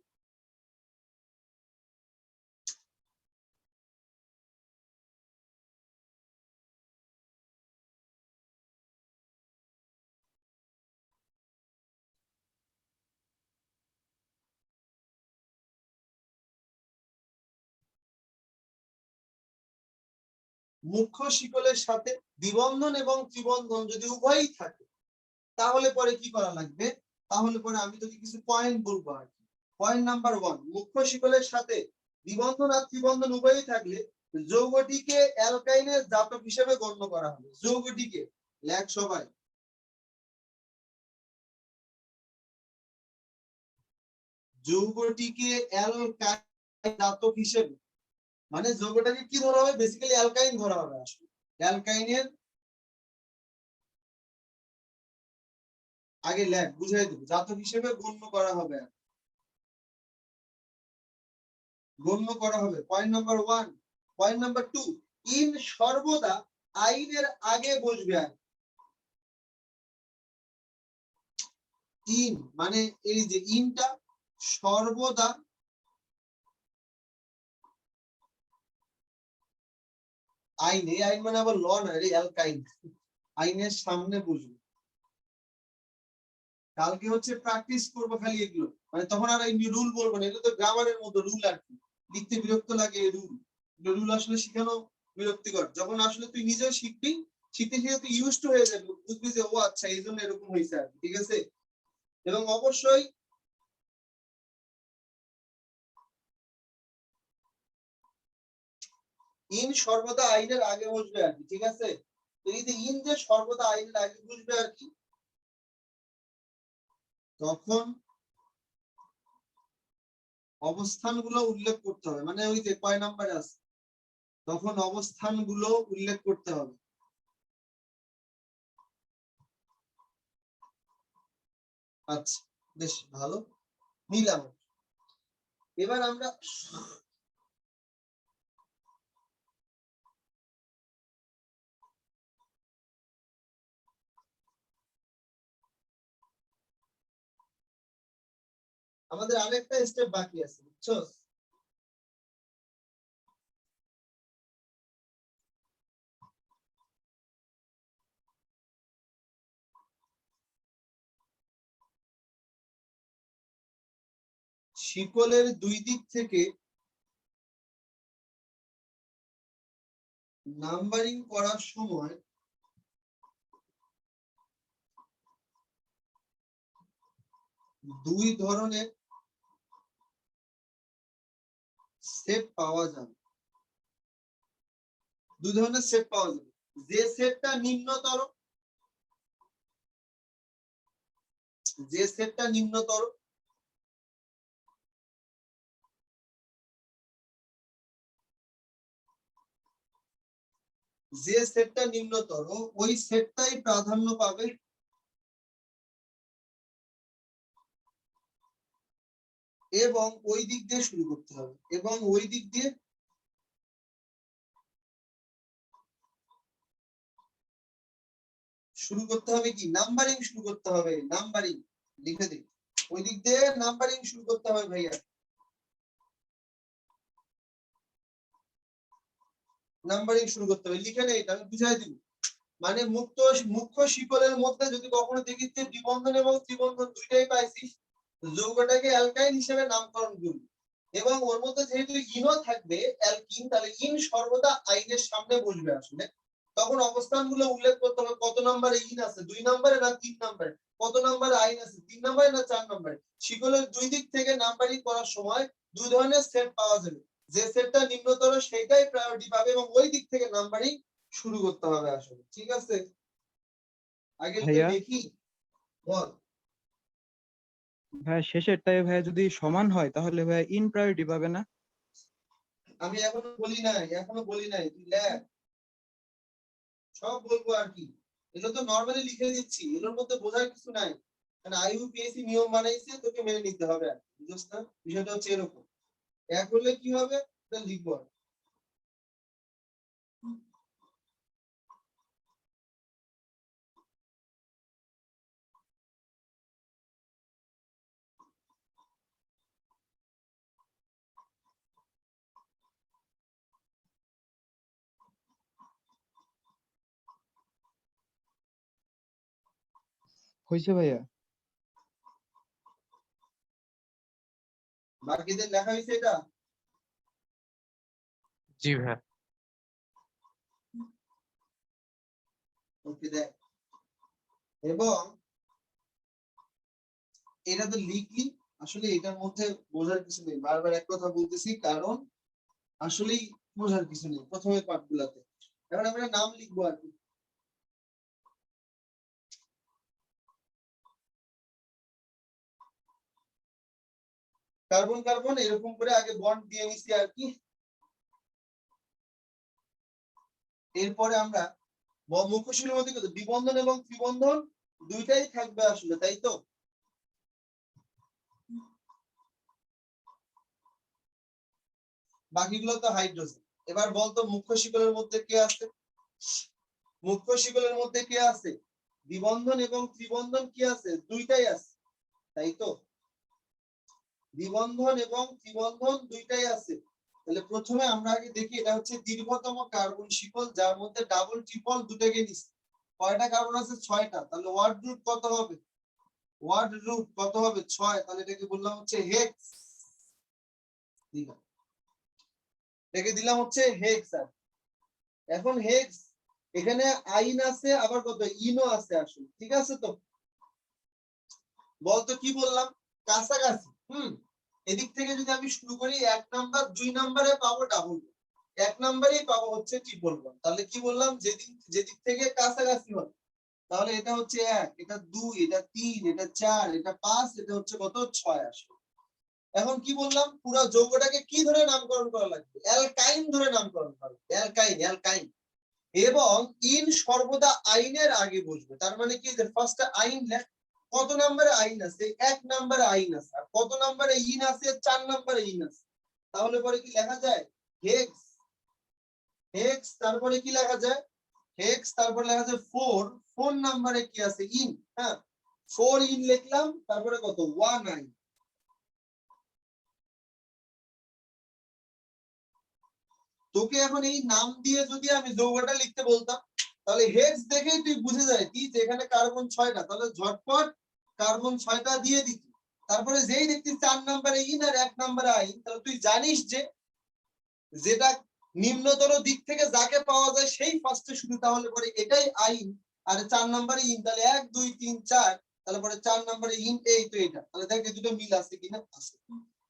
মুখ্য শিকলের সাথে দ্বিবন্ধন এবং ত্রিবন্ধন যদি উভয়ই থাকে, তাহলে পরে কি করা লাগবে? তাহলে পরে আমি যদি কিছু পয়েন্ট বলবো আর কি। পয়েন্ট নাম্বার 1, মুখ্য শিকলের সাথে দ্বিবন্ধন আর ত্রিবন্ধন উভয়ই থাকলে যৌগটিকে অ্যালকাইনের জাতক হিসেবে গণ্য করা হবে। যৌগটিকে লেখ সবাই, যৌগটিকে অ্যালকাইন জাতক হিসেবে, মানে যৌগটাকে কি ধরা হবে? বেসিক্যালি অ্যালকাইন ধরা হবে আসলে। অ্যালকাইনের আগে লেখ, বুঝাই দেবো, জাতক হিসেবে গণ্য করা হবে, গণ্য করা হবে। Point number 1। Point number 2, in সর্বদা আইনের আগে বসবে। আর ইন মানে এই যে ইনটা সর্বদা আইন, এই আইন মানে আবার ল না, এই অ্যালকাইন, আইনের সামনে বসবে। কালকে হচ্ছে প্র্যাকটিস করবো খালি এগুলো, মানে তখন আর এই রুল বলবো না, এগুলো তো গ্রামারের মতো রুল আর কি, লিখতে বিরক্ত লাগে এই রুল। রুল আসলে শিখানো বিরক্তিকর, যখন আসলে তুই নিজেও শিখবি, শিখতে শিখতে তুই ইউজ টু হয়ে যাবে, বুঝবি যে ও আচ্ছা এই জন্য এরকম হয়েছে আর কি, ঠিক আছে? এবং অবশ্যই ইন সর্বদা আইনের আগে বসবে আর কি, ঠিক আছে? তো এই যে ইন যে সর্বদা আইনের আগে বসবে আর কি, তখন অবস্থানগুলো উল্লেখ করতে হবে, মানে ওই যে কয় নাম্বারে আছে, তখন অবস্থানগুলো উল্লেখ করতে হবে। আচ্ছা, বেশ ভালো, নিলাম। এবার আমরা আমাদের আরেকটা স্টেপ বাকি আছে, বুঝছো? শিকলের দুই দিক থেকে নাম্বারিং করার সময় দুই ধরনের সেট পাওয়া যাবে। দুই ধরনের সেট পাওয়া যাবে। যে সেটটা নিম্নতর, যে সেটটা নিম্নতর যে সেটটা নিম্নতর ওই সেটটাই প্রাধান্য পাবে এবং ওই দিক দিয়ে শুরু করতে হবে, এবং ওই দিক দিয়ে শুরু করতে হবে কি নাম্বারিং শুরু করতে হবে। নাম্বারিং লিখে দিই, ওই দিক দিয়ে নাম্বারিং শুরু করতে হবে ভাইয়া। নাম্বারিং শুরু করতে হবে, লিখে নেই, আমি বুঝাই দিব। মানে মুখ্য শিকলের মধ্যে যদি কখনো দেখিস যে দ্বিবন্ধন এবং ত্রিবন্ধন দুইটাই পাইছিস, যৌগটাকে অ্যালকাইন হিসেবে নামকরণ করবি। এবং ওর মধ্যে যেহেতু ইনও থাকবে অ্যালকিন, তাহলে ইন সর্বদা আইনের সামনে বসবে আসলে। তখন অবস্থানগুলো উল্লেখ করতে হবে, কত নম্বরে ইন আছে, 2 নম্বরে না 3 নম্বরে, কত নম্বরে আইন আছে, 3 নম্বরে না 4 নম্বরে। শিকলের দুই দিক থেকে নাম্বারিং করার সময় দুই ধরনের সেট পাওয়া যাবে। যে সেটটা নিম্নতর সেইটাই প্রায়োরিটি পাবে এবং ওই দিক থেকে নাম্বারিং শুরু করতে হবে আসলে। ঠিক আছে, আগে ভাইয়া দেখি বল। ভাই শেষেরটায় ভাই যদি সমান হয় তাহলে ভাই ইন প্রায়োরিটি পাবে না? আমি এখনো বলি নাই, এখনো বলি নাই, তুই লেখ, সব বলবো আর কি। এগুলো তো নরমালি লিখে দিচ্ছি, এগুলোর মধ্যে বোঝার কিছু নাই। মানে আইইউপিএসসি নিয়ম বানাইছে, তোকে মেনে নিতে হবে আর কি, বুঝছ না? বিষয়টা হচ্ছে এরকম। এক হলে কি হবে এটা লিখবো আর। হয়েছে ভাইয়া? বাকিদের লেখা হয়েছে এটা? জি ভাইয়া। ওকে দেখ, এবং এটা তো লিখলি, আসলে এটার মধ্যে বোঝার কিছু নেই, বারবার এক কথা বলতেছি কারণ আসলেই বোঝার কিছু নেই প্রথমে পাঠগুলাতে। এখন আমরা নাম লিখবো আর কি। কার্বন কার্বন এরকম করে আগে বন্ড দিয়ে নিছি আর কি। এরপরে আমরা মুখশিলের মধ্যে কিন্তু দ্বিবন্ধন এবং ত্রিবন্ধন দুইটাই থাকবে আসলে, তাই তো? বাকিগুলো তো হাইড্রোজেন। এবার বলতো মুখ্য শিকলের মধ্যে কে আছে? মুখ্য শিকলের মধ্যে কে আছে? দ্বিবন্ধন এবং ত্রিবন্ধন কি আছে? দুইটাই আছে, তাই তো? দ্বিবন্ধন এবং ত্রিবন্ধন দুইটাই আছে। তাহলে প্রথমে আমরা আগে দেখি, এটা হচ্ছে দীর্ঘতম কার্বন শিকল যার মধ্যে ডাবল ট্রিপল দুটোকে নিচ্ছে। কয়টা কার্বন আছে? 6টা। তাহলে ওয়ার্ড রুট কত হবে? ওয়ার্ড রুট কত হবে? 6। তাহলে এটাকে বললাম হচ্ছে হেক্স। এটাকে দিলাম হচ্ছে হেক্স। আর এখন হেক্স এখানে আইন আছে, আবার কত ইনও আছে আসলে, ঠিক আছে তো? বলতো কি বললাম, কাছাকাছি। এদিক থেকে যদি আমি শুরু করি 1 নাম্বার 2 নম্বরে পাবো ডাবল, 1 নম্বরেই পাবো হচ্ছে ট্রিপল বন্ড। তাহলে কি বললাম, যেদিক থেকে কাছাকাছি হয়, তাহলে এটা হচ্ছে 1, এটা 2, এটা 3, এটা 4, এটা 5, এটা হচ্ছে কত 6 আসবে। এখন কি বললাম, পুরো যৌগটাকে কি ধরে নামকরণ করা লাগবে? অ্যালকাইন ধরে নামকরণ করা লাগবে, অ্যালকাইন, অ্যালকাইন। এবং ইন সর্বদা আইনের আগে বসবে। তার মানে কি, যে ফার্স্টে আইন লেখ, কত নম্বরে আইন আছে? 1 নম্বরে আইন আছে। আর কত নম্বরে ইন আছে? 4 নম্বরে ইন আছে। তাহলে পরে কি লেখা যায়? হেক্স, হেক্স, তারপরে কি লেখা যায়? হেক্স, তারপরে লেখা যায় 4, 4 নম্বরে কি আছে? ইন। হ্যাঁ, 4 ইন লিখলাম, তারপরে কত? 1 আইন। তোকে এখন এই নাম দিয়ে যদি আমি যৌগটা লিখতে বলতাম, তাহলে হেক্স দেখেই তুই বুঝে যায় কি যে এখানে কার্বন 6টা, তাহলে ঝটপট কার্বন 6টা দিয়ে দিতি। তারপরে যেই দেখতি 4 নম্বরে ইন আর 1 নম্বরে আইন, তাহলে তুই জানিস যে যেটা নিম্নতর দিক থেকে যাকে পাওয়া যায় সেই ফার্স্টে শুধু, তাহলে পরে এটাই আইন। আর 4 নম্বরে ইন, তাহলে 1 2 3 4, তাহলে পরে 4 নম্বরে ইন, এই তো এটা। তাহলে দেখ এই দুটো মিল আছে কিনা? আছে।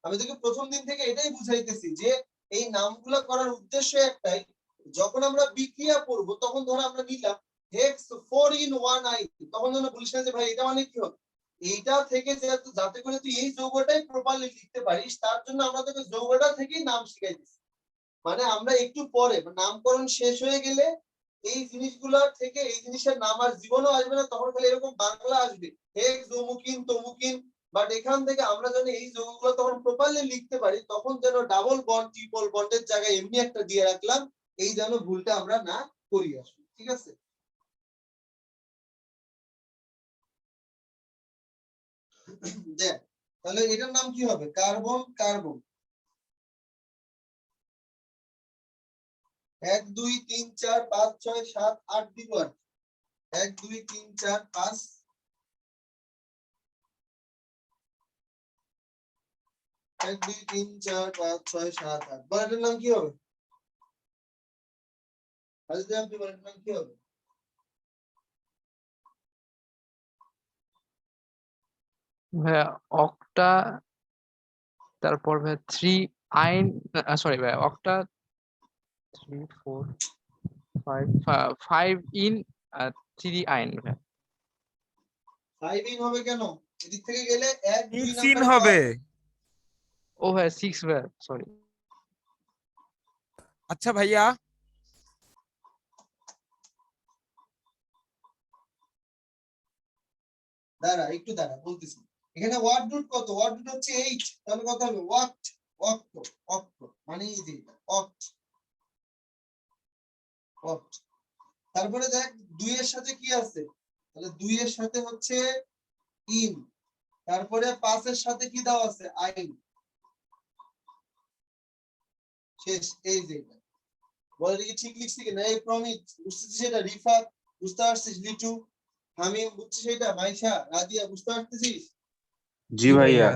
আমি তোকে প্রথম দিন থেকে এটাই বুঝাইতেছি যে এই নামগুলো করার উদ্দেশ্য একটাই, যখন আমরা বিক্রিয়া করব তখন ধর আমরা নিলাম হেক্স 4 ইন 1 আইন, তখন যেন বলিস না যে ভাই এটা মানে কি হবে। এইটা থেকে যাতে করে তুই এই যৌগটাই প্রপারলি লিখতে পারিস, তার জন্য আমরা তোকে যৌগটা থেকেই নাম শিখাইতেছি। মানে আমরা একটু পরে নামকরণ শেষ হয়ে গেলে এই জিনিসগুলোর থেকে এই জিনিসের নাম আর জীবনও আসবে না, তখন খালি এরকম বাংলা আসবে, হেক্স, অমুকিন, তমুকিন। বাট এখান থেকে আমরা যেন এই যৌগগুলো তখন প্রপারলি লিখতে পারি, তখন যেন ডাবল বন্ড, ট্রিপল বন্ডের জায়গায় এমনি একটা দিয়ে রাখলাম, এই যেন ভুলটা আমরা না করি আসলে। ঠিক আছে? দেখ, তাহলে এটার নাম কি হবে? Carbon, carbon. 1 2 3 4 5 6 7 8 দিব আর 1 2 3 4 5, 1 2 3 4 5 6 7 8। বলের নাম কি হবে? আজকে আপনি বলের নাম কি হবে? ভাইয়া অক্টা, তারপর ভাইয়া 3 আইন, সরি ভাইয়া অক্টা 3 4 5 ইন 3 আইন ভাইয়া। 5 ইন হবে কেন? এদিক থেকে গেলে 1 2 6 ইন নাম্বার হবে। ও ভাইয়া 6 ভাইয়া, সরি। আচ্ছা ভাইয়া, দাঁড়া একটু দাঁড়া, বলতেছি। এখানে ওয়ার্ড রুট কত? ওয়ার্ড রুট হচ্ছে 8, তাহলে কত হবে? ওয়াক্ট, অক্ট, অক্ট মানে এই যে অক্ট, অক্ট। তারপরে দেখ 2 এর সাথে কি আছে? তাহলে 2 এর সাথে হচ্ছে ইন, তারপরে 5 এর সাথে কি দেওয়া আছে? আইন। শেষ, এই যে এটা। বলে কি ঠিক লিখছি কিনা? এই প্রমিত বুঝতেছিস? এটা রিফাত বুঝতে পারছিস? লিটু, হামিম বুঝছিস? এটা মাইশা, রাদিয়া বুঝতে পারতেছিস? জি ভাইয়া।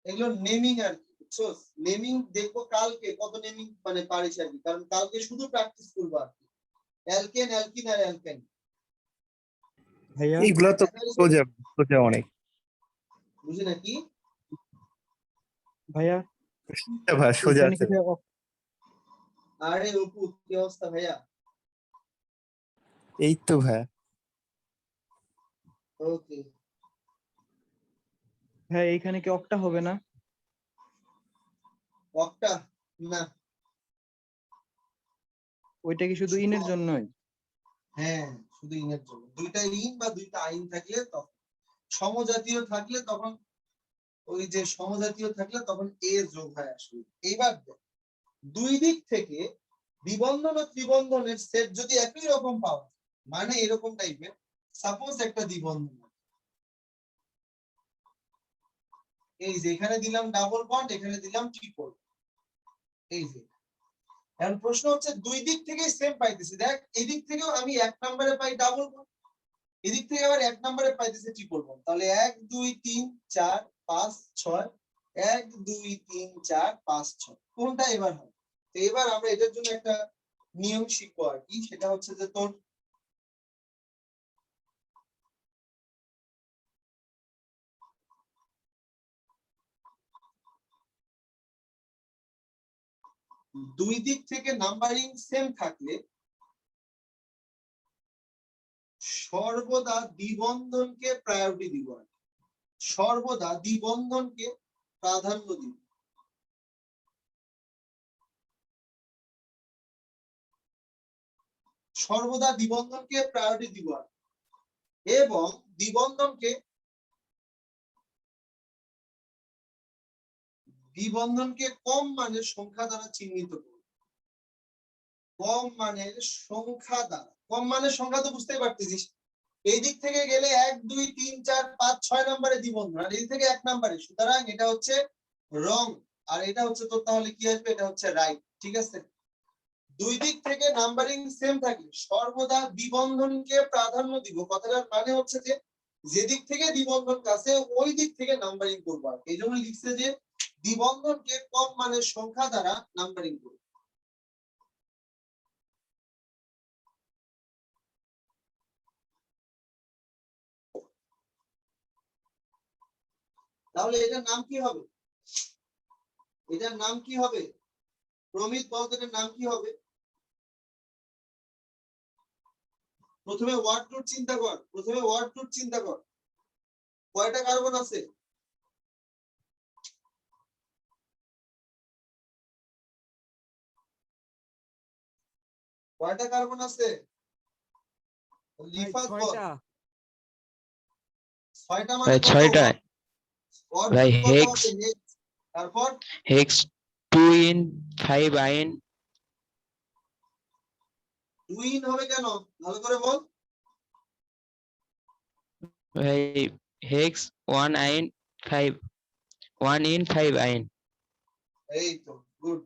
এগুলো নেমিং আর কি, বুঝছস? নেমিং দেখবো কালকে কত নেমিং মানে পারিস আর কি, কারণ কালকে শুধু প্র্যাকটিস করবো আর কি। অ্যালকেন, অ্যালকিন আর অ্যালকেন। ভাইয়া এইগুলা তো সোজা, সোজা অনেক। বুঝি নাকি? ভাইয়া ভাই সোজা এখানে আছে। কি ভাইয়া আরে অপু, কি অবস্থা ভাইয়া? এই তো ভাই। ওকে। ভাইয়া এখানে কি অক্টা হবে না? অক্টা না, ওইটা কি শুধু ইনের জন্যই? হ্যাঁ শুধু ইনের জন্য। দুইটা ইন বা দুইটা আইন থাকলে তখন, সমজাতীয় থাকলে তখন, ওই যে সমজাতীয় থাকলে তখন এ যোগ হয় আসলে। এইবার দেখ, দুই দিক থেকে দ্বিবন্ধন ও ত্রিবন্ধনের সেট যদি একই রকম পাওয়া যায়, মানে এরকম টাইপের, সাপোজ একটা দ্বিবন্ধন, এই যে এখানে দিলাম ডাবল বন্ড, এখানে দিলাম ট্রিপল, এই যে। এখন প্রশ্ন হচ্ছে দুই দিক থেকে সেম পাইতেছি। দেখ এদিক থেকেও আমি 1 নম্বরে পাই ডাবল বন্ড, এদিক থেকে আবার 1 নম্বরে পাইতেছে ট্রিপল বন্ড। তাহলে 1 2 3 4 5 6, 1 2 3 4 5 6, কোনটা এবার হবে? তো এবার আমরা এটার জন্য একটা নিয়ম শিখবো আর কি, সেটা হচ্ছে যে তোর দুই দিক থেকে নাম্বারিং সেম থাকলে সর্বদা দ্বিবন্ধনকে প্রায়োরিটি দিব আর কি। সর্বদা দ্বিবন্ধনকে প্রাধান্য দিব। সর্বদা দ্বিবন্ধনকে প্রায়োরিটি দিব এবং দ্বিবন্ধনকে কম মানের সংখ্যা দ্বারা চিহ্নিত করব। কম মানের সংখ্যা দ্বারা, কম মানের সংখ্যা তো বুঝতেই পারতেছিস, এই দিক থেকে গেলে 1 2 3 4 5 6 নম্বরে দ্বিবন্ধন, আর এই দিক থেকে 1 নম্বরে, সুতরাং এটা হচ্ছে রং আর এটা হচ্ছে তোর তাহলে কি আসবে, এটা হচ্ছে রাইট। ঠিক আছে, দুই দিক থেকে নাম্বারিং সেম থাকলে সর্বদা দ্বিবন্ধনকে প্রাধান্য দিব। কথাটার মানে হচ্ছে যে যেদিক থেকে দ্বিবন্ধন কাছে ওই দিক থেকে নাম্বারিং করবো। এই জন্য লিখছে যে দ্বিবন্ধনকে কম মানের সংখ্যা দ্বারা নাম্বারিং করব। তাহলে এটার নাম কি হবে? এটার নাম কি হবে? প্রমিত বলতো এটার নাম কি হবে? প্রথমে ওয়ার্ড রুট চিন্তা কর, কয়টা কার্বন আছে? কয়টা কার্বন আছে? লিফাত বল। 6টা মানে কত? 6টা ওয়ার্ড ভাই, রুট কত হেক্স হবে? হেক্স। তারপর 2 in 5 in 2 ইন হবে কেন? ভালো করে বল। ভাই, হেক্স 1 in 5 in। এই তো good.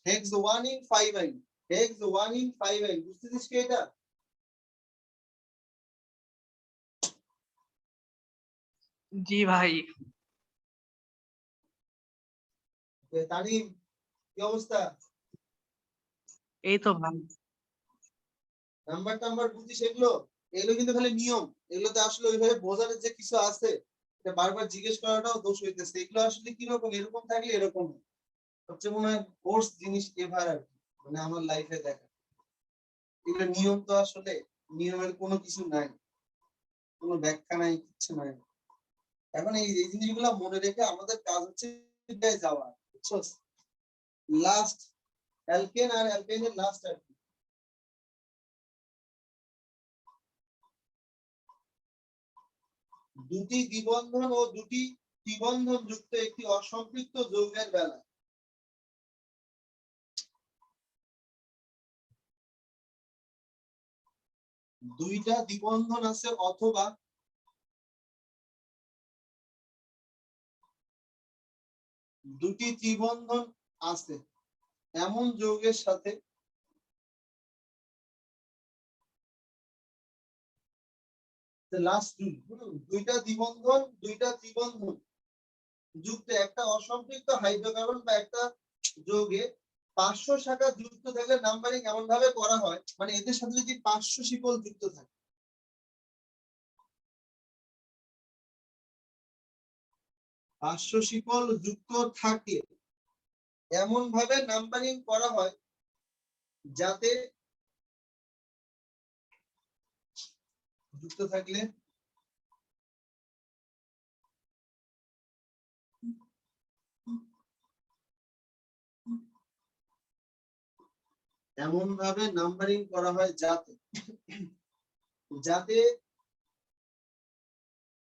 Hex 1 ene 5 yne, hex 1 ene 5 yne, বুঝতেছিস কি এটা? জি ভাই। তানিম কি অবস্থা? এই তো ভাই। নাম্বার বুঝিস এগুলো? এগুলো কিন্তু খালি নিয়ম, এগুলোতে আসলে ওইভাবে বোঝানোর যে কিছু আছে এটা বারবার জিজ্ঞেস করাটাও দোষ হইতেছে। এগুলো আসলে কিরকম, এরকম থাকলে এরকম হয়। সবচেয়ে মনে হয় কোর্স জিনিস এভার আর কি, মানে আমার লাইফে দেখা এগুলো নিয়ম। তো আসলে নিয়মের কোনো কিছু নাই, কোনো ব্যাখ্যা নাই, কিছু নাই। এখন এই জিনিসগুলো মনে রেখে আমাদের কাজ হচ্ছে যাওয়া, বুঝছো? লাস্ট অ্যালকেন আর অ্যালকেনের লাস্ট আর কি, দুটি দ্বিবন্ধন ও দুটি ত্রিবন্ধন যুক্ত একটি অসম্পৃক্ত যৌগের বেলা দুইটা দ্বিবন্ধন আছে অথবা দুটি ত্রিবন্ধন আছে এমন যৌগের সাথে লাস্ট দুইটা ত্রিবন্ধন যুক্ত একটা অসম্পৃক্ত হাইড্রোকার্বন বা একটা যৌগে 500 শাখা যুক্ত থাকলে নাম্বারিং এমন ভাবে করা হয়, মানে এদের সাথে যদি 500 শিকল যুক্ত থাকে, 500 শিকল যুক্ত থাকলে এমন ভাবে নাম্বারিং করা হয় যাতে যুক্ত থাকলে এমন ভাবে নাম্বারিং করা হয় যাতে যাতে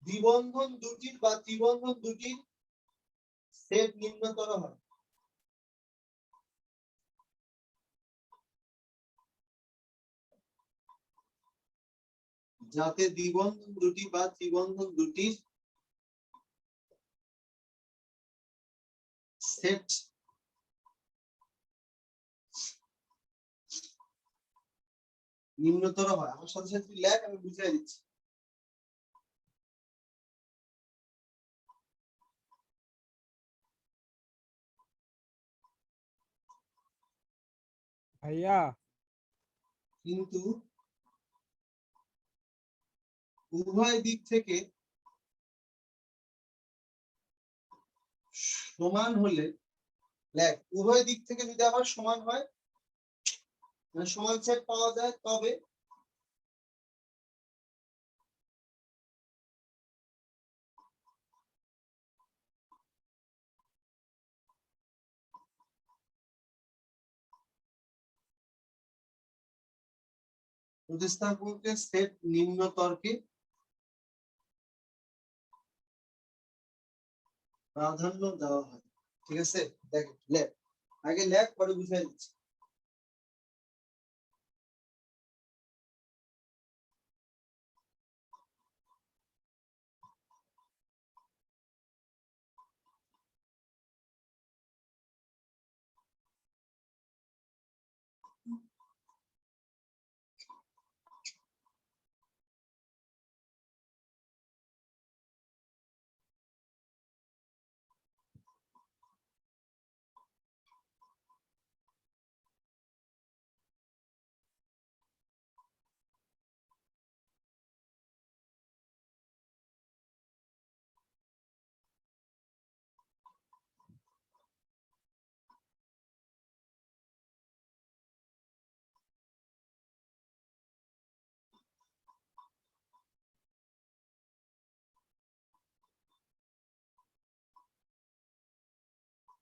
দ্বিবন্ধন দুটির বা ত্রিবন্ধন দুটির সেট নিম্নতর হয়। যাতে দ্বিবন্ধন দুটি বা ত্রিবন্ধন দুটির সেট নিম্নতর হয়। আমার সাথে সাথে লেখ, আমি বুঝিয়ে দিচ্ছি। ভাইয়া কিন্তু উভয় দিক থেকে সমান হলে, লেখ উভয় দিক থেকে যদি আবার সমান হয়, মানে সমান সেট পাওয়া যায়, তবে প্রতিস্থাপকের সেট নিম্নতরকে প্রাধান্য দেওয়া হয়। ঠিক আছে, দেখ লেখ, আগে লেখ পরে বুঝাই দিচ্ছি।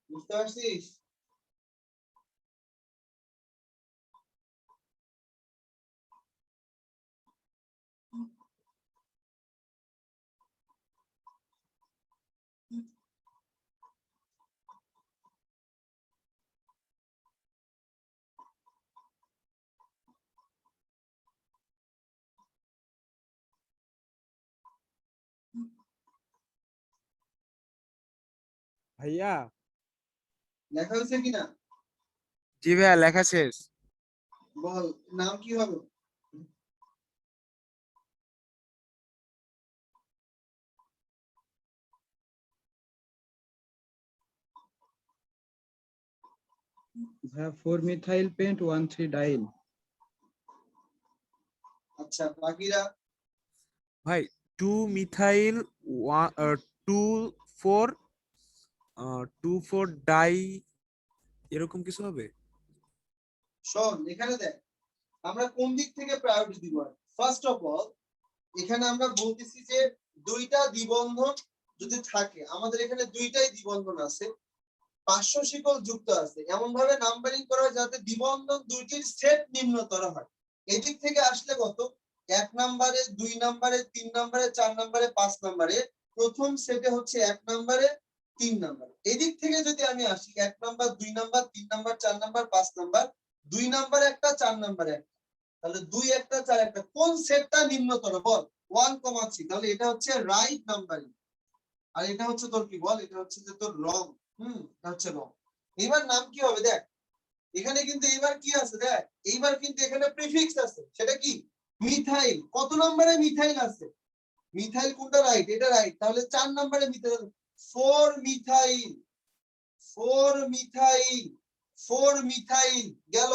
বুঝতে পারছিস? ভাইয়া, লেখা হয়েছে কিনা জি ভাইয়া লেখা শেষ। বল, নাম কি হবে? ভাইয়া 4 মিথাইল পেন্ট 1,3-ডাইল। আচ্ছা, বাকিরা? ভাই 2 মিথাইল 2,4 2,4 ডাই এরকম কিছু হবে। শোন, এখানে দেখ আমরা কোন দিক থেকে প্রায়োরিটি দিব। ফার্স্ট অফ অল এখানে আমরা বলতেছি যে দুইটা দ্বিবন্ধন যদি থাকে, আমাদের এখানে দুইটাই দ্বিবন্ধন আছে, 500 শিকল যুক্ত আছে, এমন ভাবে নাম্বারিং করা হয় যাতে দ্বিবন্ধন দুইটির সেট নিম্নতর হয়। এদিক থেকে আসলে কত, 1 নম্বরে, 2 নম্বরে, 3 নম্বরে, 4 নম্বরে, 5 নম্বরে, প্রথম সেটে হচ্ছে 1 নম্বরে, 3 নম্বরে। এদিক থেকে যদি আমি আসি 1 নম্বর, 2 নম্বর, 3 নম্বর, 4 নম্বর, 5 নম্বর, 2 নম্বরে একটা, 4 নম্বরে একটা, তাহলে 2 একটা 4 একটা, কোন সেটটা নিম্নতর বল? 1,3। তাহলে এটা হচ্ছে রাইট নাম্বারিং, আর এটা হচ্ছে তোর কি বল, এটা হচ্ছে যে তোর রং। এটা হচ্ছে রং। এবার নাম কি হবে দেখ, এখানে কিন্তু এবার কি আছে দেখ, এইবার কিন্তু এখানে প্রিফিক্স আছে, সেটা কি? মিথাইল। কত নম্বরে মিথাইল আছে? মিথাইল কোনটা রাইট? এটা রাইট, তাহলে 4 নম্বরে মিথাইল, 4 মিথাইল, 4 মিথাইল, 4 মিথাইল গেল।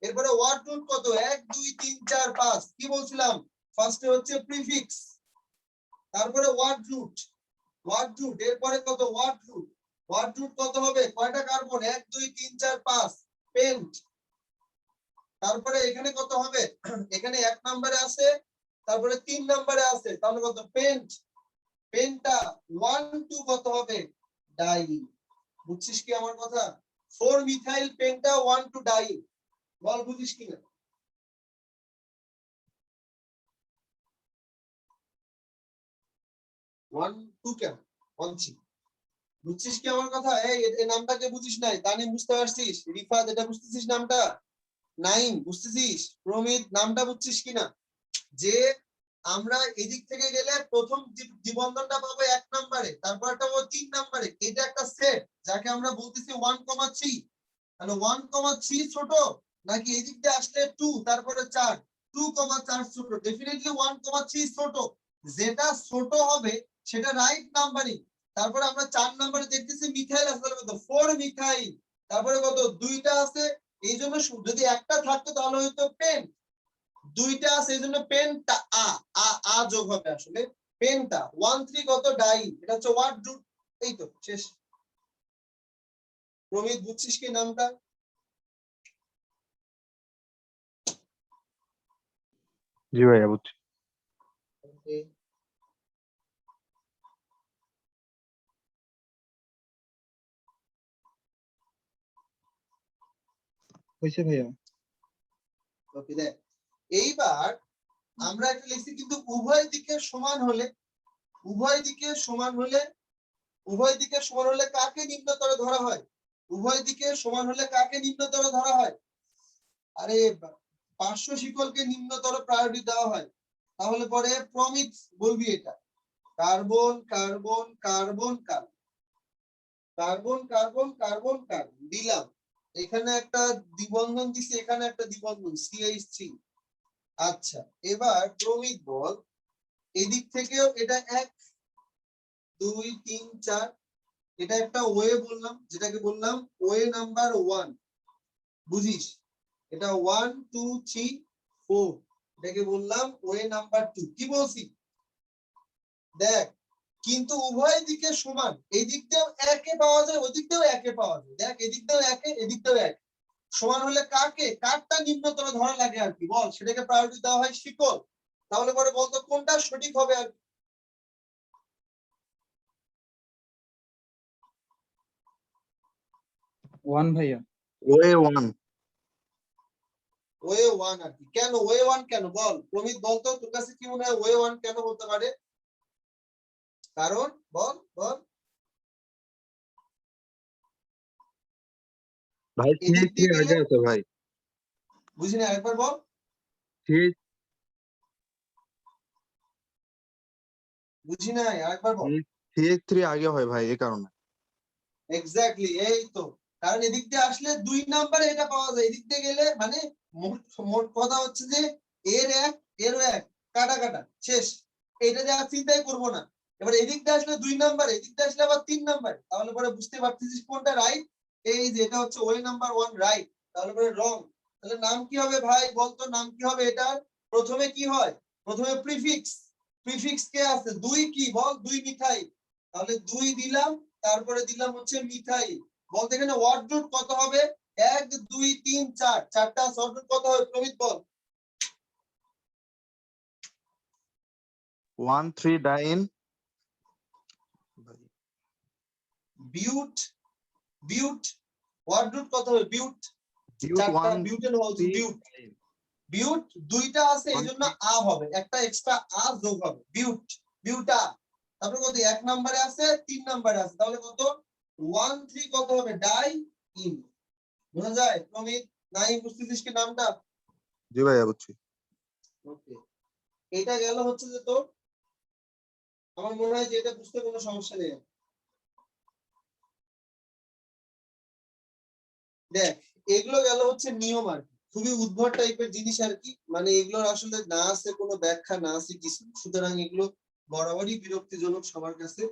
এরপরে ওয়ার্ড রুট কত? 1 2 3 4 5। কি বলছিলাম? ফার্স্টে হচ্ছে প্রিফিক্স, তারপরে ওয়ার্ড রুট, ওয়ার্ড রুট, এরপরে কত? Word root. ওয়ার্ড রুট কত হবে? কয়টা কার্বন? 1 2 3 4 5, পেন্ট। তারপরে এখানে কত হবে? এখানে 1 নম্বরে আছে, তারপরে 3 নম্বরে আছে, তাহলে কত? পেন্ট। পেন্টা 1 2 কত হবে? ডাই। বুঝছিস কি আমার কথা? 4 মিথাইল পেন্টা 1 2 ডাই। বল বুঝিস কিনা? 1 2 কেন? 1 3। বুঝছিস কি আমার কথা? এই নামটাকে বুঝিস নাই? তানিম বুঝতে পারছিস? রিফাত এটা বুঝতেছিস নামটা? নাইম বুঝতেছিস? প্রমিত নামটা বুঝছিস কিনা? যে আমরা এদিক থেকে গেলে প্রথম দ্বিবন্ধনটা পাবো 1 নম্বরে, তারপরটা পাবো 3 নম্বরে, এটা একটা সেট যাকে আমরা বলতেছি 1,3। তাহলে 1,3 ছোট নাকি এদিক দিয়ে আসলে 2 তারপরে 4, 2,4 ছোট? ডেফিনেটলি 1,3 ছোট। যেটা ছোট হবে সেটা রাইট নাম্বারিং। তারপরে আমরা 4 নম্বরে দেখতেছি মিথাইল আছে, তাহলে কত? 4 মিথাইল। তারপরে কত? দুইটা আছে, এই জন্য যদি একটা থাকতো তাহলে হয়তো পেন। দুইটা আছে এই জন্য পেনটা আ আ আ যোগ হবে আসলে পেনটা। 1 3 কত? ডাই। এটা হচ্ছে ওয়ার্ড রুট। এই তো শেষ। প্রমিত বুঝছিস কি নামটা? জি ভাইয়া বুঝছি। হয়েছে ভাইয়া? ওকে দেখ, এইবার আমরা একটা লিখছি কিন্তু উভয় দিকে সমান হলে কাকে নিম্নতর ধরা হয়? উভয় দিকে সমান হলে কাকে নিম্নতর ধরা হয়? আরে পার্শ্ব শিকলকে নিম্নতর প্রায়োরিটি দেওয়া হয়। তাহলে পরে প্রমিত বলবি এটা carbon carbon carbon carbon carbon carbon carbon carbon দিলাম, এখানে একটা দ্বিবন্ধন দিছি, এখানে একটা দ্বিবন্ধন CH3। আচ্ছা এবার প্রমিত বল এদিক থেকেও এটা 1 2 3 4, এটা একটা ওয়ে বললাম, যেটাকে বললাম ওয়ে নাম্বার 1, বুঝিস? এটা 1 2 3 4, এটাকে বললাম ওয়ে নাম্বার 2। কি বলছি দেখ, কিন্তু উভয় দিকে সমান, এই দিক দিয়েও একে পাওয়া যায়, ওই দিক দিয়েও একে পাওয়া যায়। দেখ এদিক দিয়েও একে, এদিক দিয়েও এক, সমান হলে কারটা নিম্নতর ধরা লাগে আর কি বল, সেটাকে প্রায়োরিটি দেওয়া হয় শিকল। তাহলে পরে বলতো কোনটা সঠিক হবে আর কি? ওয়ান ভাইয়া। Way one. ওয়ে 1 আর কি। কেন ওয়ে 1 কেন বল প্রমিত, বলতো তোর কাছে কি মনে হয় ওয়ে 1 কেন হতে পারে? কারণ বল বল। ভাই এদিক দিয়ে আগে গেলে আছে ভাই। বুঝিনি, আরেকবার বল। বুঝি নাই, আরেকবার বল। CH3 আগে হয় ভাই, এই কারণে। এক্স্যাক্টলি, এই তো। কারণ এদিক দিয়ে আসলে 2 নম্বরে এটা পাওয়া যায়, এদিক দিয়ে গেলে মানে মোট কথা হচ্ছে যে এর এক এরও এক, কাটা কাটা শেষ। এটা দিয়ে আর চিন্তাই করবো না। এবার এদিক দিয়ে আসলে 2 নাম্বার, এদিক দিয়ে আসলে আবার 3 নাম্বার, তাহলে পরে বুঝতে পারতেছিস কোনটা রাইট। এই যে এটা হচ্ছে ওয়ে নাম্বার 1 রাইট, তাহলে পরে রং। তাহলে নাম কি হবে ভাই বলতো, নাম কি হবে এটার? প্রথমে কি হয়? প্রথমে প্রিফিক্স। প্রিফিক্স কে আছে? 2 কি বল? 2 মিথাইল। তাহলে 2 দিলাম, তারপরে দিলাম হচ্ছে মিথাইল। বলতে এখানে ওয়ার্ড রুট কত হবে? 1 2 3 4, চারটা ওয়ার্ড রুট কত হবে প্রমিত বল? 1,3 ডাইন বিউট। বিউট ওয়ার্ড রুট কত হবে? বিউট চারটা, বিউটেন অলসো বিউট। বিউট দুইটা আছে এইজন্য আ হবে, একটা এক্সট্রা আ যোগ হবে, বিউট বিউটা। তারপরে কত? 1 নম্বরে আছে, 3 নম্বরে আছে, তাহলে কত? 1 3 কত হবে? Die in. বোঝা যায় প্রমিত? নাই বুঝতেছিস কি নামটা? জি ভাইয়া বুঝছি। ওকে, এটা গেল হচ্ছে যে তোর, আমার মনে হয় যে এটা বুঝতে কোনো সমস্যা নেই। দেখ এগুলো গেল হচ্ছে নিয়ম আর কি, খুবই উদ্ভট টাইপের জিনিস আর কি, মানে এগুলোর আসলে না আছে কোনো ব্যাখ্যা, না আছে কিছু, সুতরাং এগুলো বরাবরই বিরক্তিজনক সবার কাছে।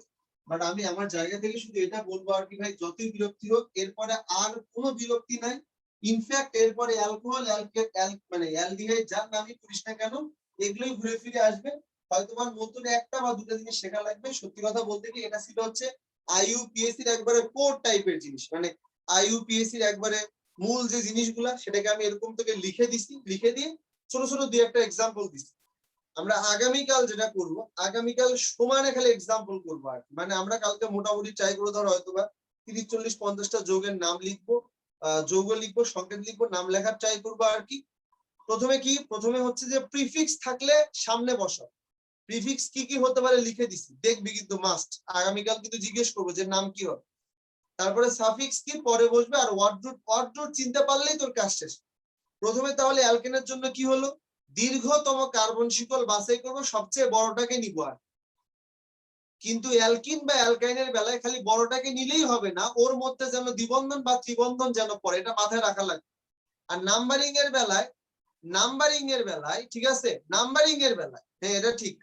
বাট আমি আমার জায়গা থেকে শুধু এটা বলবো আর কি ভাই, যতই বিরক্তি হোক এরপরে আর কোনো বিরক্তি নাই। ইনফ্যাক্ট এরপরে অ্যালকোহল মানে অ্যালডিহাইড যার নামই করিস না কেন, এগুলোই ঘুরে ফিরে আসবে। হয়তো বা নতুন একটা বা দুটো জিনিস শেখা লাগবে। সত্যি কথা বলতে কি, এটা ছিল হচ্ছে IUPAC এর একবারে কোর টাইপের জিনিস, মানে IUPAC এর একবারে মূল যে জিনিসগুলা, সেটাকে আমি এরকম থেকে লিখে দিছি, লিখে দিয়ে ছোট ছোট দুই একটা এক্সাম্পল দিছি। আমরা আগামীকাল যেটা করবো, আগামীকাল সমানে খালি এক্সাম্পল করবো আর কি। মানে আমরা কালকে মোটামুটি ট্রাই করে ধর হয়তোবা 30 40 50টা যৌগের নাম লিখবো, যৌগ লিখবো, সংকেত লিখবো, নাম লেখার ট্রাই করবো আর কি। প্রথমে কি, প্রথমে হচ্ছে যে প্রিফিক্স থাকলে সামনে বসা। প্রিফিক্স কি কি হতে পারে লিখে দিছি, দেখবি কিন্তু মাস্ট। আগামীকাল কিন্তু জিজ্ঞেস করবো যে নাম কি হবে। তারপরে সাফিক্স কি পরে বসবে, আর ওয়ার্ড রুট চিনতে পারলেই তোর কাজ শেষ। প্রথমে তাহলে অ্যালকেনের জন্য কি হলো, দীর্ঘতম কার্বন শিকল বাছাই করবো, সবচেয়ে বড়টাকে নিব আর। কিন্তু অ্যালকিন বা অ্যালকাইনের বেলায় খালি বড়টাকে নিলেই হবে না, ওর মধ্যে যেন দ্বিবন্ধন বা ত্রিবন্ধন যেন পড়ে, এটা মাথায় রাখা লাগবে। আর নাম্বারিং এর বেলায় ঠিক আছে, নাম্বারিং এর বেলায় হ্যাঁ এটা ঠিক,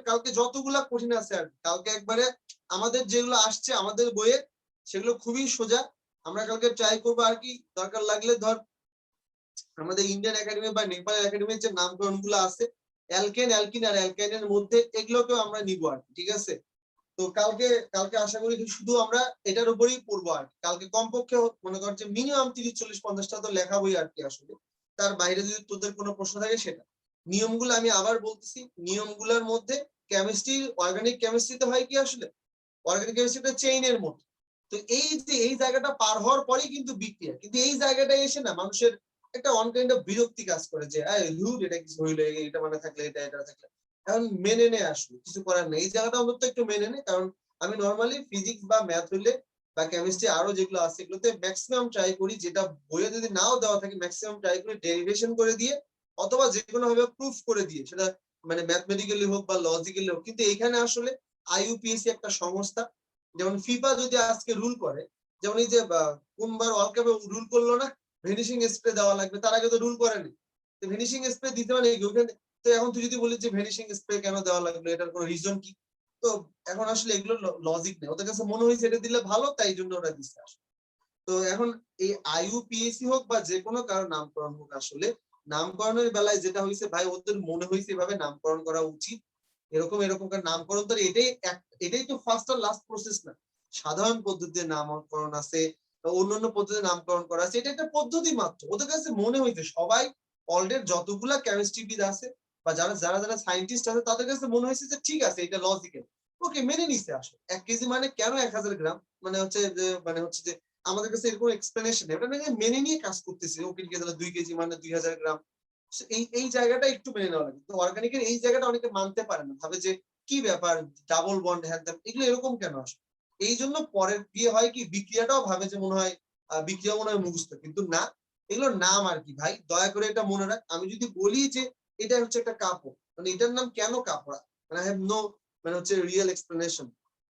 কালকে যতগুলা কঠিন আছে আর কালকে একবারে আমাদের যেগুলো আসছে আমাদের বইয়ে সেগুলো খুবই সোজা। আমরা কালকে ট্রাই করবো আর কি, দরকার লাগলে ধর আমাদের ইন্ডিয়ান একাডেমি বা নেপাল একাডেমির যে নামকরণ গুলো আছে, অ্যালকেন অ্যালকিন আর অ্যালকাইনের মধ্যে, এগুলোকেও আমরা নিবো আর ঠিক আছে। তো কালকে আশা করি শুধু আমরা এটার উপরেই পড়বো আর কালকে কমপক্ষে মনে কর যে মিনিমাম 30 40 50টা তো লেখাবোই আর কি। আসলে তার বাইরে যদি তোদের কোনো প্রশ্ন থাকে সেটা, নিয়মগুলো আমি আবার বলতেছি, নিয়মগুলোর মধ্যে কেমিস্ট্রি, অর্গানিক কেমিস্ট্রিতে হয় কি আসলে, অর্গানিক কেমিস্ট্রিটা চেইনের মতো। তো এই যে এই জায়গাটা পার হওয়ার পরেই কিন্তু বিক্রিয়া, কিন্তু এই জায়গাটায় এসে না মানুষের একটা অন কাইন্ড অফ বিরক্তি কাজ করে যে এটা কিছু হইলো, এটা মানে থাকলে এটা থাকলে এখন মেনে নে, আসলে কিছু করার নেই। এই জায়গাটা অন্তত একটু মেনে নে, কারণ আমি নর্মালি ফিজিক্স বা ম্যাথ হইলে বা কেমিস্ট্রি আরো যেগুলো আছে এগুলোতে ম্যাক্সিমাম ট্রাই করি, যেটা বইয়ে যদি নাও দেওয়া থাকে ম্যাক্সিমাম ট্রাই করি ডেরিভেশন করে দিয়ে অথবা যে কোনো ভাবে প্রুফ করে দিয়ে, সেটা মানে ম্যাথমেটিক্যালি হোক বা লজিক্যালি হোক। কিন্তু এখানে আসলে আইইউপিএসসি একটা সংস্থা, যেমন ফিফা যদি আজকে রুল করে, যেমন এই যে কোনবার ওয়ার্ল্ড কাপে রুল করলো না ফিনিশিং স্প্রে দেওয়া লাগবে, তার আগে তো রুল করেনি, তো ফিনিশিং স্প্রে দিতে মানে ওখানে। তো এখন তুই যদি বলিস যে ফিনিশিং স্প্রে কেন দেওয়া লাগবে, এটার কোনো রিজন কি? তো এখন আসলে এগুলো লজিক নেই, ওদের কাছে মনে হয়েছে এটা দিলে ভালো, তাই জন্য ওরা দিচ্ছে আসলে। তো এখন এই আইইউপিএসসি হোক বা যে কোনো কারো নামকরণ হোক, আসলে নামকরণের বেলায় যেটা হয়েছে ভাই, ওদের মনে হয়েছে এভাবে নামকরণ করা উচিত, এরকম নামকরণ। তো এটাই তো ফার্স্ট আর লাস্ট প্রসেস না। সাধারণ পদ্ধতিতে নামকরণ আছে, অন্যান্য পদ্ধতিতে নামকরণ করা আছে, এটা একটা পদ্ধতি মাত্র। ওদের কাছে মনে হয়েছে সবাই অলরেডি যতগুলা কেমিস্ট্রিবিদ আছে বা যারা যারা যারা সায়েন্টিস্ট আছে, তাদের কাছে মনে হয়েছে যে ঠিক আছে এটা লজিক্যাল, ওকে মেনে নিছে। আসলে 1 কেজি মানে কেন 1000 গ্রাম, মানে হচ্ছে যে আমাদের কাছে এরকম এক্সপ্লেনেশন নেই, ওটা মেনে নিয়ে কাজ করতেছে। ওকে ঠিক আছে, 2 কেজি মানে 2000 গ্রাম। এই জায়গাটা একটু মেনে নেওয়া লাগে। তো অর্গানিকের এই জায়গাটা অনেকে মানতে পারে না, ভাবে যে কি ব্যাপার ডাবল বন্ড হ্যান ত্যান, এগুলো এরকম কেন আসে। এই জন্য পরের বিয়ে হয় কি বিক্রিয়াটাও ভাবে যে মনে হয় বিক্রিয়া মনে হয় মুখস্থ, কিন্তু না, এগুলোর নাম আর কি ভাই, দয়া করে এটা মনে রাখ। আমি যদি বলি যে এটা হচ্ছে একটা কাপড়, মানে এটার নাম কেন কাপড়, মানে আই হ্যাভ নো মানে হচ্ছে রিয়েল এক্সপ্লেনেশন,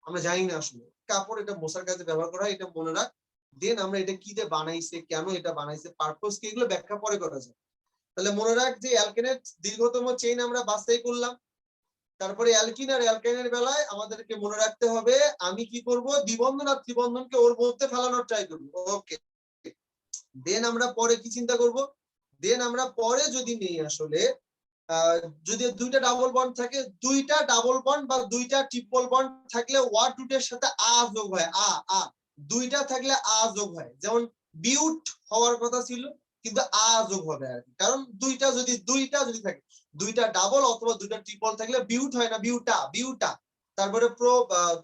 আমরা জানি না আসলে কাপড় এটা মশার কাজে ব্যবহার করা হয়, এটা মনে রাখ। দেন আমরা এটা কি দিয়ে বানাইছে, কেন এটা বানাইছে, পারপোজ কি, এগুলো ব্যাখ্যা পরে করা যায়। তাহলে মনে রাখ যে অ্যালকেনের দীর্ঘতম চেইন আমরা বাছাই করলাম, তারপরে অ্যালকিন আর অ্যালকাইনের বেলায় আমাদেরকে মনে রাখতে হবে আমি কি করব, দ্বিবন্ধন আর ত্রিবন্ধনকে ওর মধ্যে ফেলানোর ট্রাই করব। ওকে, দেন আমরা পরে কি চিন্তা করব, দেন আমরা পরে যদি নেই আসলে যদি দুইটা ডাবল বন্ড থাকে, দুইটা ডাবল বন্ড বা দুইটা ট্রিপল বন্ড থাকলে ওয়ার্ড রুটের সাথে আ যোগ হয়, আ দুইটা থাকলে আ যোগ হয়। যেমন বিউট হওয়ার কথা ছিল, কিন্তু আ যোগ হবে আর কি, কারণ দুইটা যদি থাকে, দুইটা ডাবল অথবা দুইটা ট্রিপল থাকলে বিউট হয় না, বিউটা। তারপরে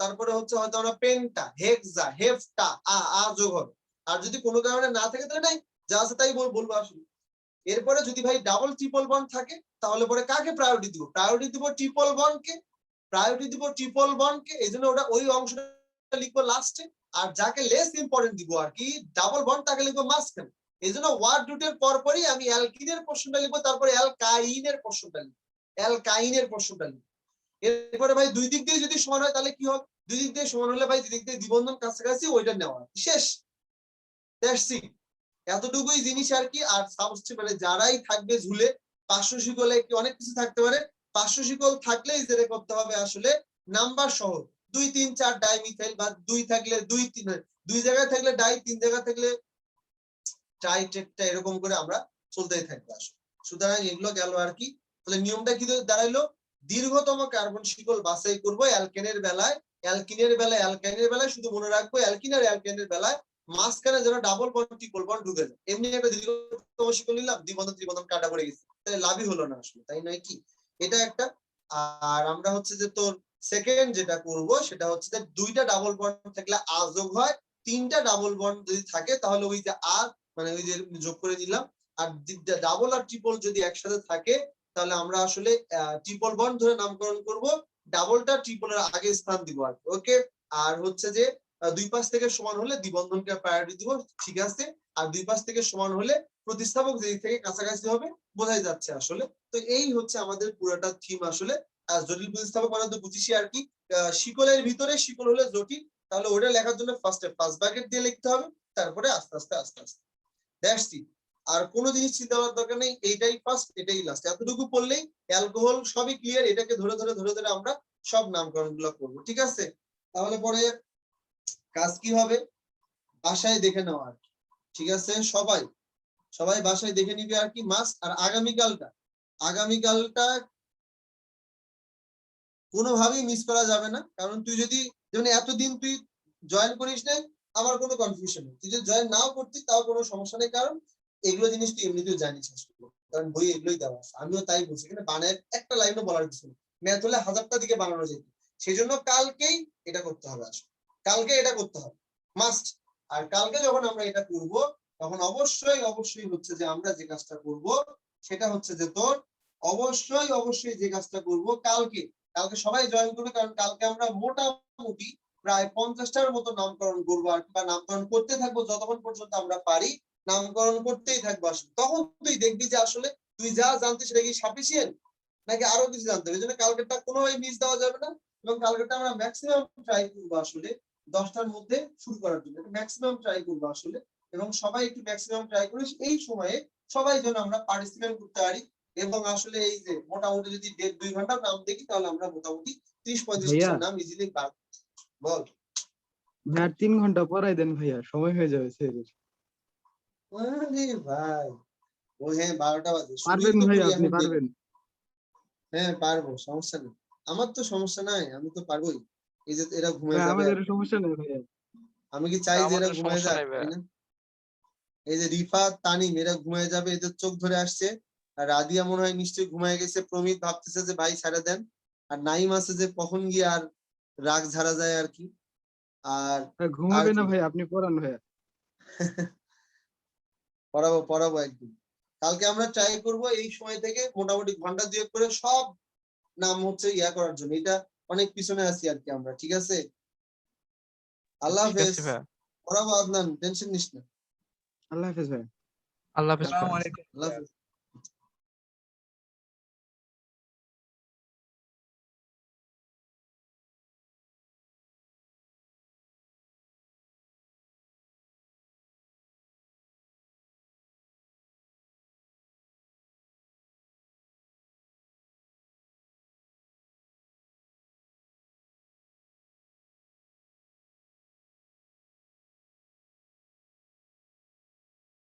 তারপরে হচ্ছে হয়তো আমরা পেন্টা, হেক্সা, হেফটা, আ যোগ হবে। আর যদি কোনো কারণে না থাকে তাহলে নাই, যা আছে তাই বলবো আসলে। এরপরে যদি ভাই ডাবল ট্রিপল বন্ড থাকে, তাহলে পরে কাকে প্রায়োরিটি দিব, প্রায়োরিটি দিব ট্রিপল বন্ডকে, এই জন্য ওটা ওই অংশটা লিখবো লাস্টে। আর যাকে লেস ইম্পর্টেন্ট দিব আর কি ডাবল বন্ড, তাকে লিখবো মাঝখানে। এই জন্য ওয়ার্ড রুটের পরপরই আমি অ্যালকিনের পোর্শনটা লিখবো, তারপরে অ্যালকাইনের পোর্শনটা লিখবো। এরপরে ভাই দুই দিক দিয়ে যদি সমান হয় তাহলে কি হবে, দুই দিক দিয়ে সমান হলে ভাই দুই দিক দিয়ে দ্বিবন্ধন কাছাকাছি ওইটা নেওয়া শেষ। এতটুকুই জিনিস আর কি। আর মানে যারাই থাকবে ঝুলে 500 শিকলে অনেক কিছু থাকতে পারে, 500 শিকল থাকলেই যেটা করতে হবে আসলে নাম্বার সহ 2 3 4 ডাইমিথাইল, বা 2 থাকলে 2 3, 2 জায়গায় থাকলে ডাই, 3 জায়গায় থাকলে ট্রাই টেট্রা, এরকম করে আমরা চলতেই থাকবো আসলে। সুতরাং এগুলো গেল আর কি। তাহলে নিয়মটা কি দাঁড়াইলো, দীর্ঘতম কার্বন শিকল বাছাই করবো অ্যালকেনের বেলায়, অ্যালকাইনের বেলায় শুধু মনে রাখবো অ্যালকিন আর অ্যালকাইনের বেলায় মাঝখানে যেন ডাবল বন্ড ট্রিপল বন্ড ঢুকে যায়। এমনি একটা দীর্ঘতম শিকল নিলাম, দ্বিবন্ধন ত্রিবন্ধন কাটা পড়ে গেছে, তাহলে লাভই হলো না আসলে, তাই নয় কি? এটা একটা। আর আমরা হচ্ছে যে তোর সেকেন্ড যেটা করব সেটা হচ্ছে যে দুইটা ডাবল বন্ড থাকলে আ যোগ হয়, 3টা ডাবল বন্ড যদি থাকে তাহলে ওই যে আর মানে ওই যে যোগ করে দিলাম। আর ডাবল আর ট্রিপল যদি একসাথে থাকে তাহলে আমরা আসলে ট্রিপল বন্ড ধরে নামকরণ করব, ডাবলটা ট্রিপলের আগে স্থান দিব আর ওকে। আর হচ্ছে যে দুই পাশ থেকে সমান হলে দ্বিবন্ধনকে প্রায়োরিটি দিব, ঠিক আছে। আর দুই পাশ থেকে সমান হলে প্রতিস্থাপক যেদিক থেকে কাছাকাছি হবে বোঝাই যাচ্ছে আসলে। তো এই হচ্ছে আমাদের পুরোটা থিম আসলে। আর জটিল প্রতিস্থাপক মানে তো বুঝিসই আর কি, শিকলের ভিতরে শিকল হলে জটিল, তাহলে ওটা লেখার জন্য ফার্স্টে ফার্স্ট ব্র্যাকেট দিয়ে লিখতে হবে, তারপরে আস্তে আস্তে দ্যাটস ইট। আর কোনো জিনিস চিন্তা করার দরকার নেই, এইটাই ফার্স্ট এটাই লাস্ট, এতটুকু পড়লেই অ্যালকোহল সবই ক্লিয়ার। এটাকে ধরে ধরে আমরা সব নামকরণ গুলো করবো, ঠিক আছে। তাহলে পরে কাজ কি হবে, বাসায় দেখে নেওয়া আর কি, ঠিক আছে। সবাই বাসায় দেখে নিবে আর কি মাস্ট। আর আগামীকালটা কোনোভাবেই মিস করা যাবে না, কারণ তুই যদি যেমন এতদিন তুই জয়েন করিস নাই, আমার কোনো কনফিউশন নেই। তুই যদি জয়েন নাও করতিস তাও কোনো সমস্যা নেই, কারণ এগুলো জিনিস তুই এমনিতেও জানিস আসলে, কারণ বই এগুলোই দেওয়া আছে। আমিও তাই বলছি, এখানে বানায় একটা লাইনও বলার কিছু নেই, ম্যাথ হলে 1000টা দিকে বানানো যেত। সেই জন্য কালকেই এটা করতে হবে, আসলে কালকে এটা করতে হবে মাস্ট। আর কালকে যখন আমরা এটা করব তখন অবশ্যই হচ্ছে যে আমরা যে কাজটা করব সেটা হচ্ছে যে তোর অবশ্যই যে কাজটা করব কালকে সবাই জয়েন করবে, কারণ কালকে আমরা মোটামুটি প্রায় 50টার মতো নামকরণ করবো আর বা নামকরণ করতে থাকবো যতক্ষণ পর্যন্ত আমরা পারি, নামকরণ করতেই থাকবো। আসলে তখন তুই দেখবি যে আসলে তুই যা জানতিস সেটা কি সাফিসিয়েন্ট নাকি আরো কিছু জানতে হবে। এই জন্য কালকেরটা কোনোভাবে মিস দেওয়া যাবে না, এবং কালকেরটা আমরা ম্যাক্সিমাম ট্রাই করবো আসলে 10টার মধ্যে শুরু করার জন্য ম্যাক্সিমাম ট্রাই করবো আসলে, এবং সবাই একটু ম্যাক্সিমাম ট্রাই করিস এই সময়ে সবাই যেন আমরা পার্টিসিপেট করতে পারি। এবং আসলে এই যে মোটামুটি যদি 1.5-2 ঘন্টা নাম দেখি তাহলে আমরা মোটামুটি 30-35টা নাম ইজিলি পার। বল ভাই আর 3 ঘন্টা পড়াই দেন ভাইয়া, সময় হয়ে যাবে স্যারের। আরে ভাই ও হ্যাঁ 12টা বাজে, শুরুই পারবেন তো ভাই, করি আপনি এখন দেরি। পারবেন। হ্যাঁ পারবো, সমস্যা নেই, আমার তো সমস্যা নাই, আমি তো পারবোই। এই যে এরা ঘুমিয়ে ভাই যাবে আমাদের আর কি। সমস্যা নেই ভাইয়া। আমি কি চাই যে এরা আমাদের ঘুমিয়ে সমস্যা যাক, নাই ভাইয়া। তাই না? এই যে রিফাত তানিম এরা ঘুমিয়ে যাবে, এদের চোখ ধরে আসছে। আর রাদিয়া মনে হয় নিশ্চয়ই ঘুমিয়ে গেছে, প্রমিত ভাবতেছে যে ভাই ছেড়ে দেন, আর নাইম আছে যে কখন গিয়ে আর রাগ ঝাড়া যায় আর কি। আর ভাই আর ঘুমাবে না কি ভাই, আপনি পড়ান ভাইয়া। পড়াবো একদিন। কালকে আমরা ট্রাই করব এই সময় থেকে মোটামুটি ঘন্টা 2 করে সব নাম হচ্ছে ইয়া করার জন্য। এটা অনেক পিছনে আছি আর কি আমরা, ঠিক আছে? আল্লাহ ঠিক হাফেজ। আছে ভাইয়া। পড়াবো আদনান, টেনশন নিস না। আল্লাহ হাফেজ ভাই। আল্লাহ হাফেজ ভাইয়া। আল্লাহ হাফেজ।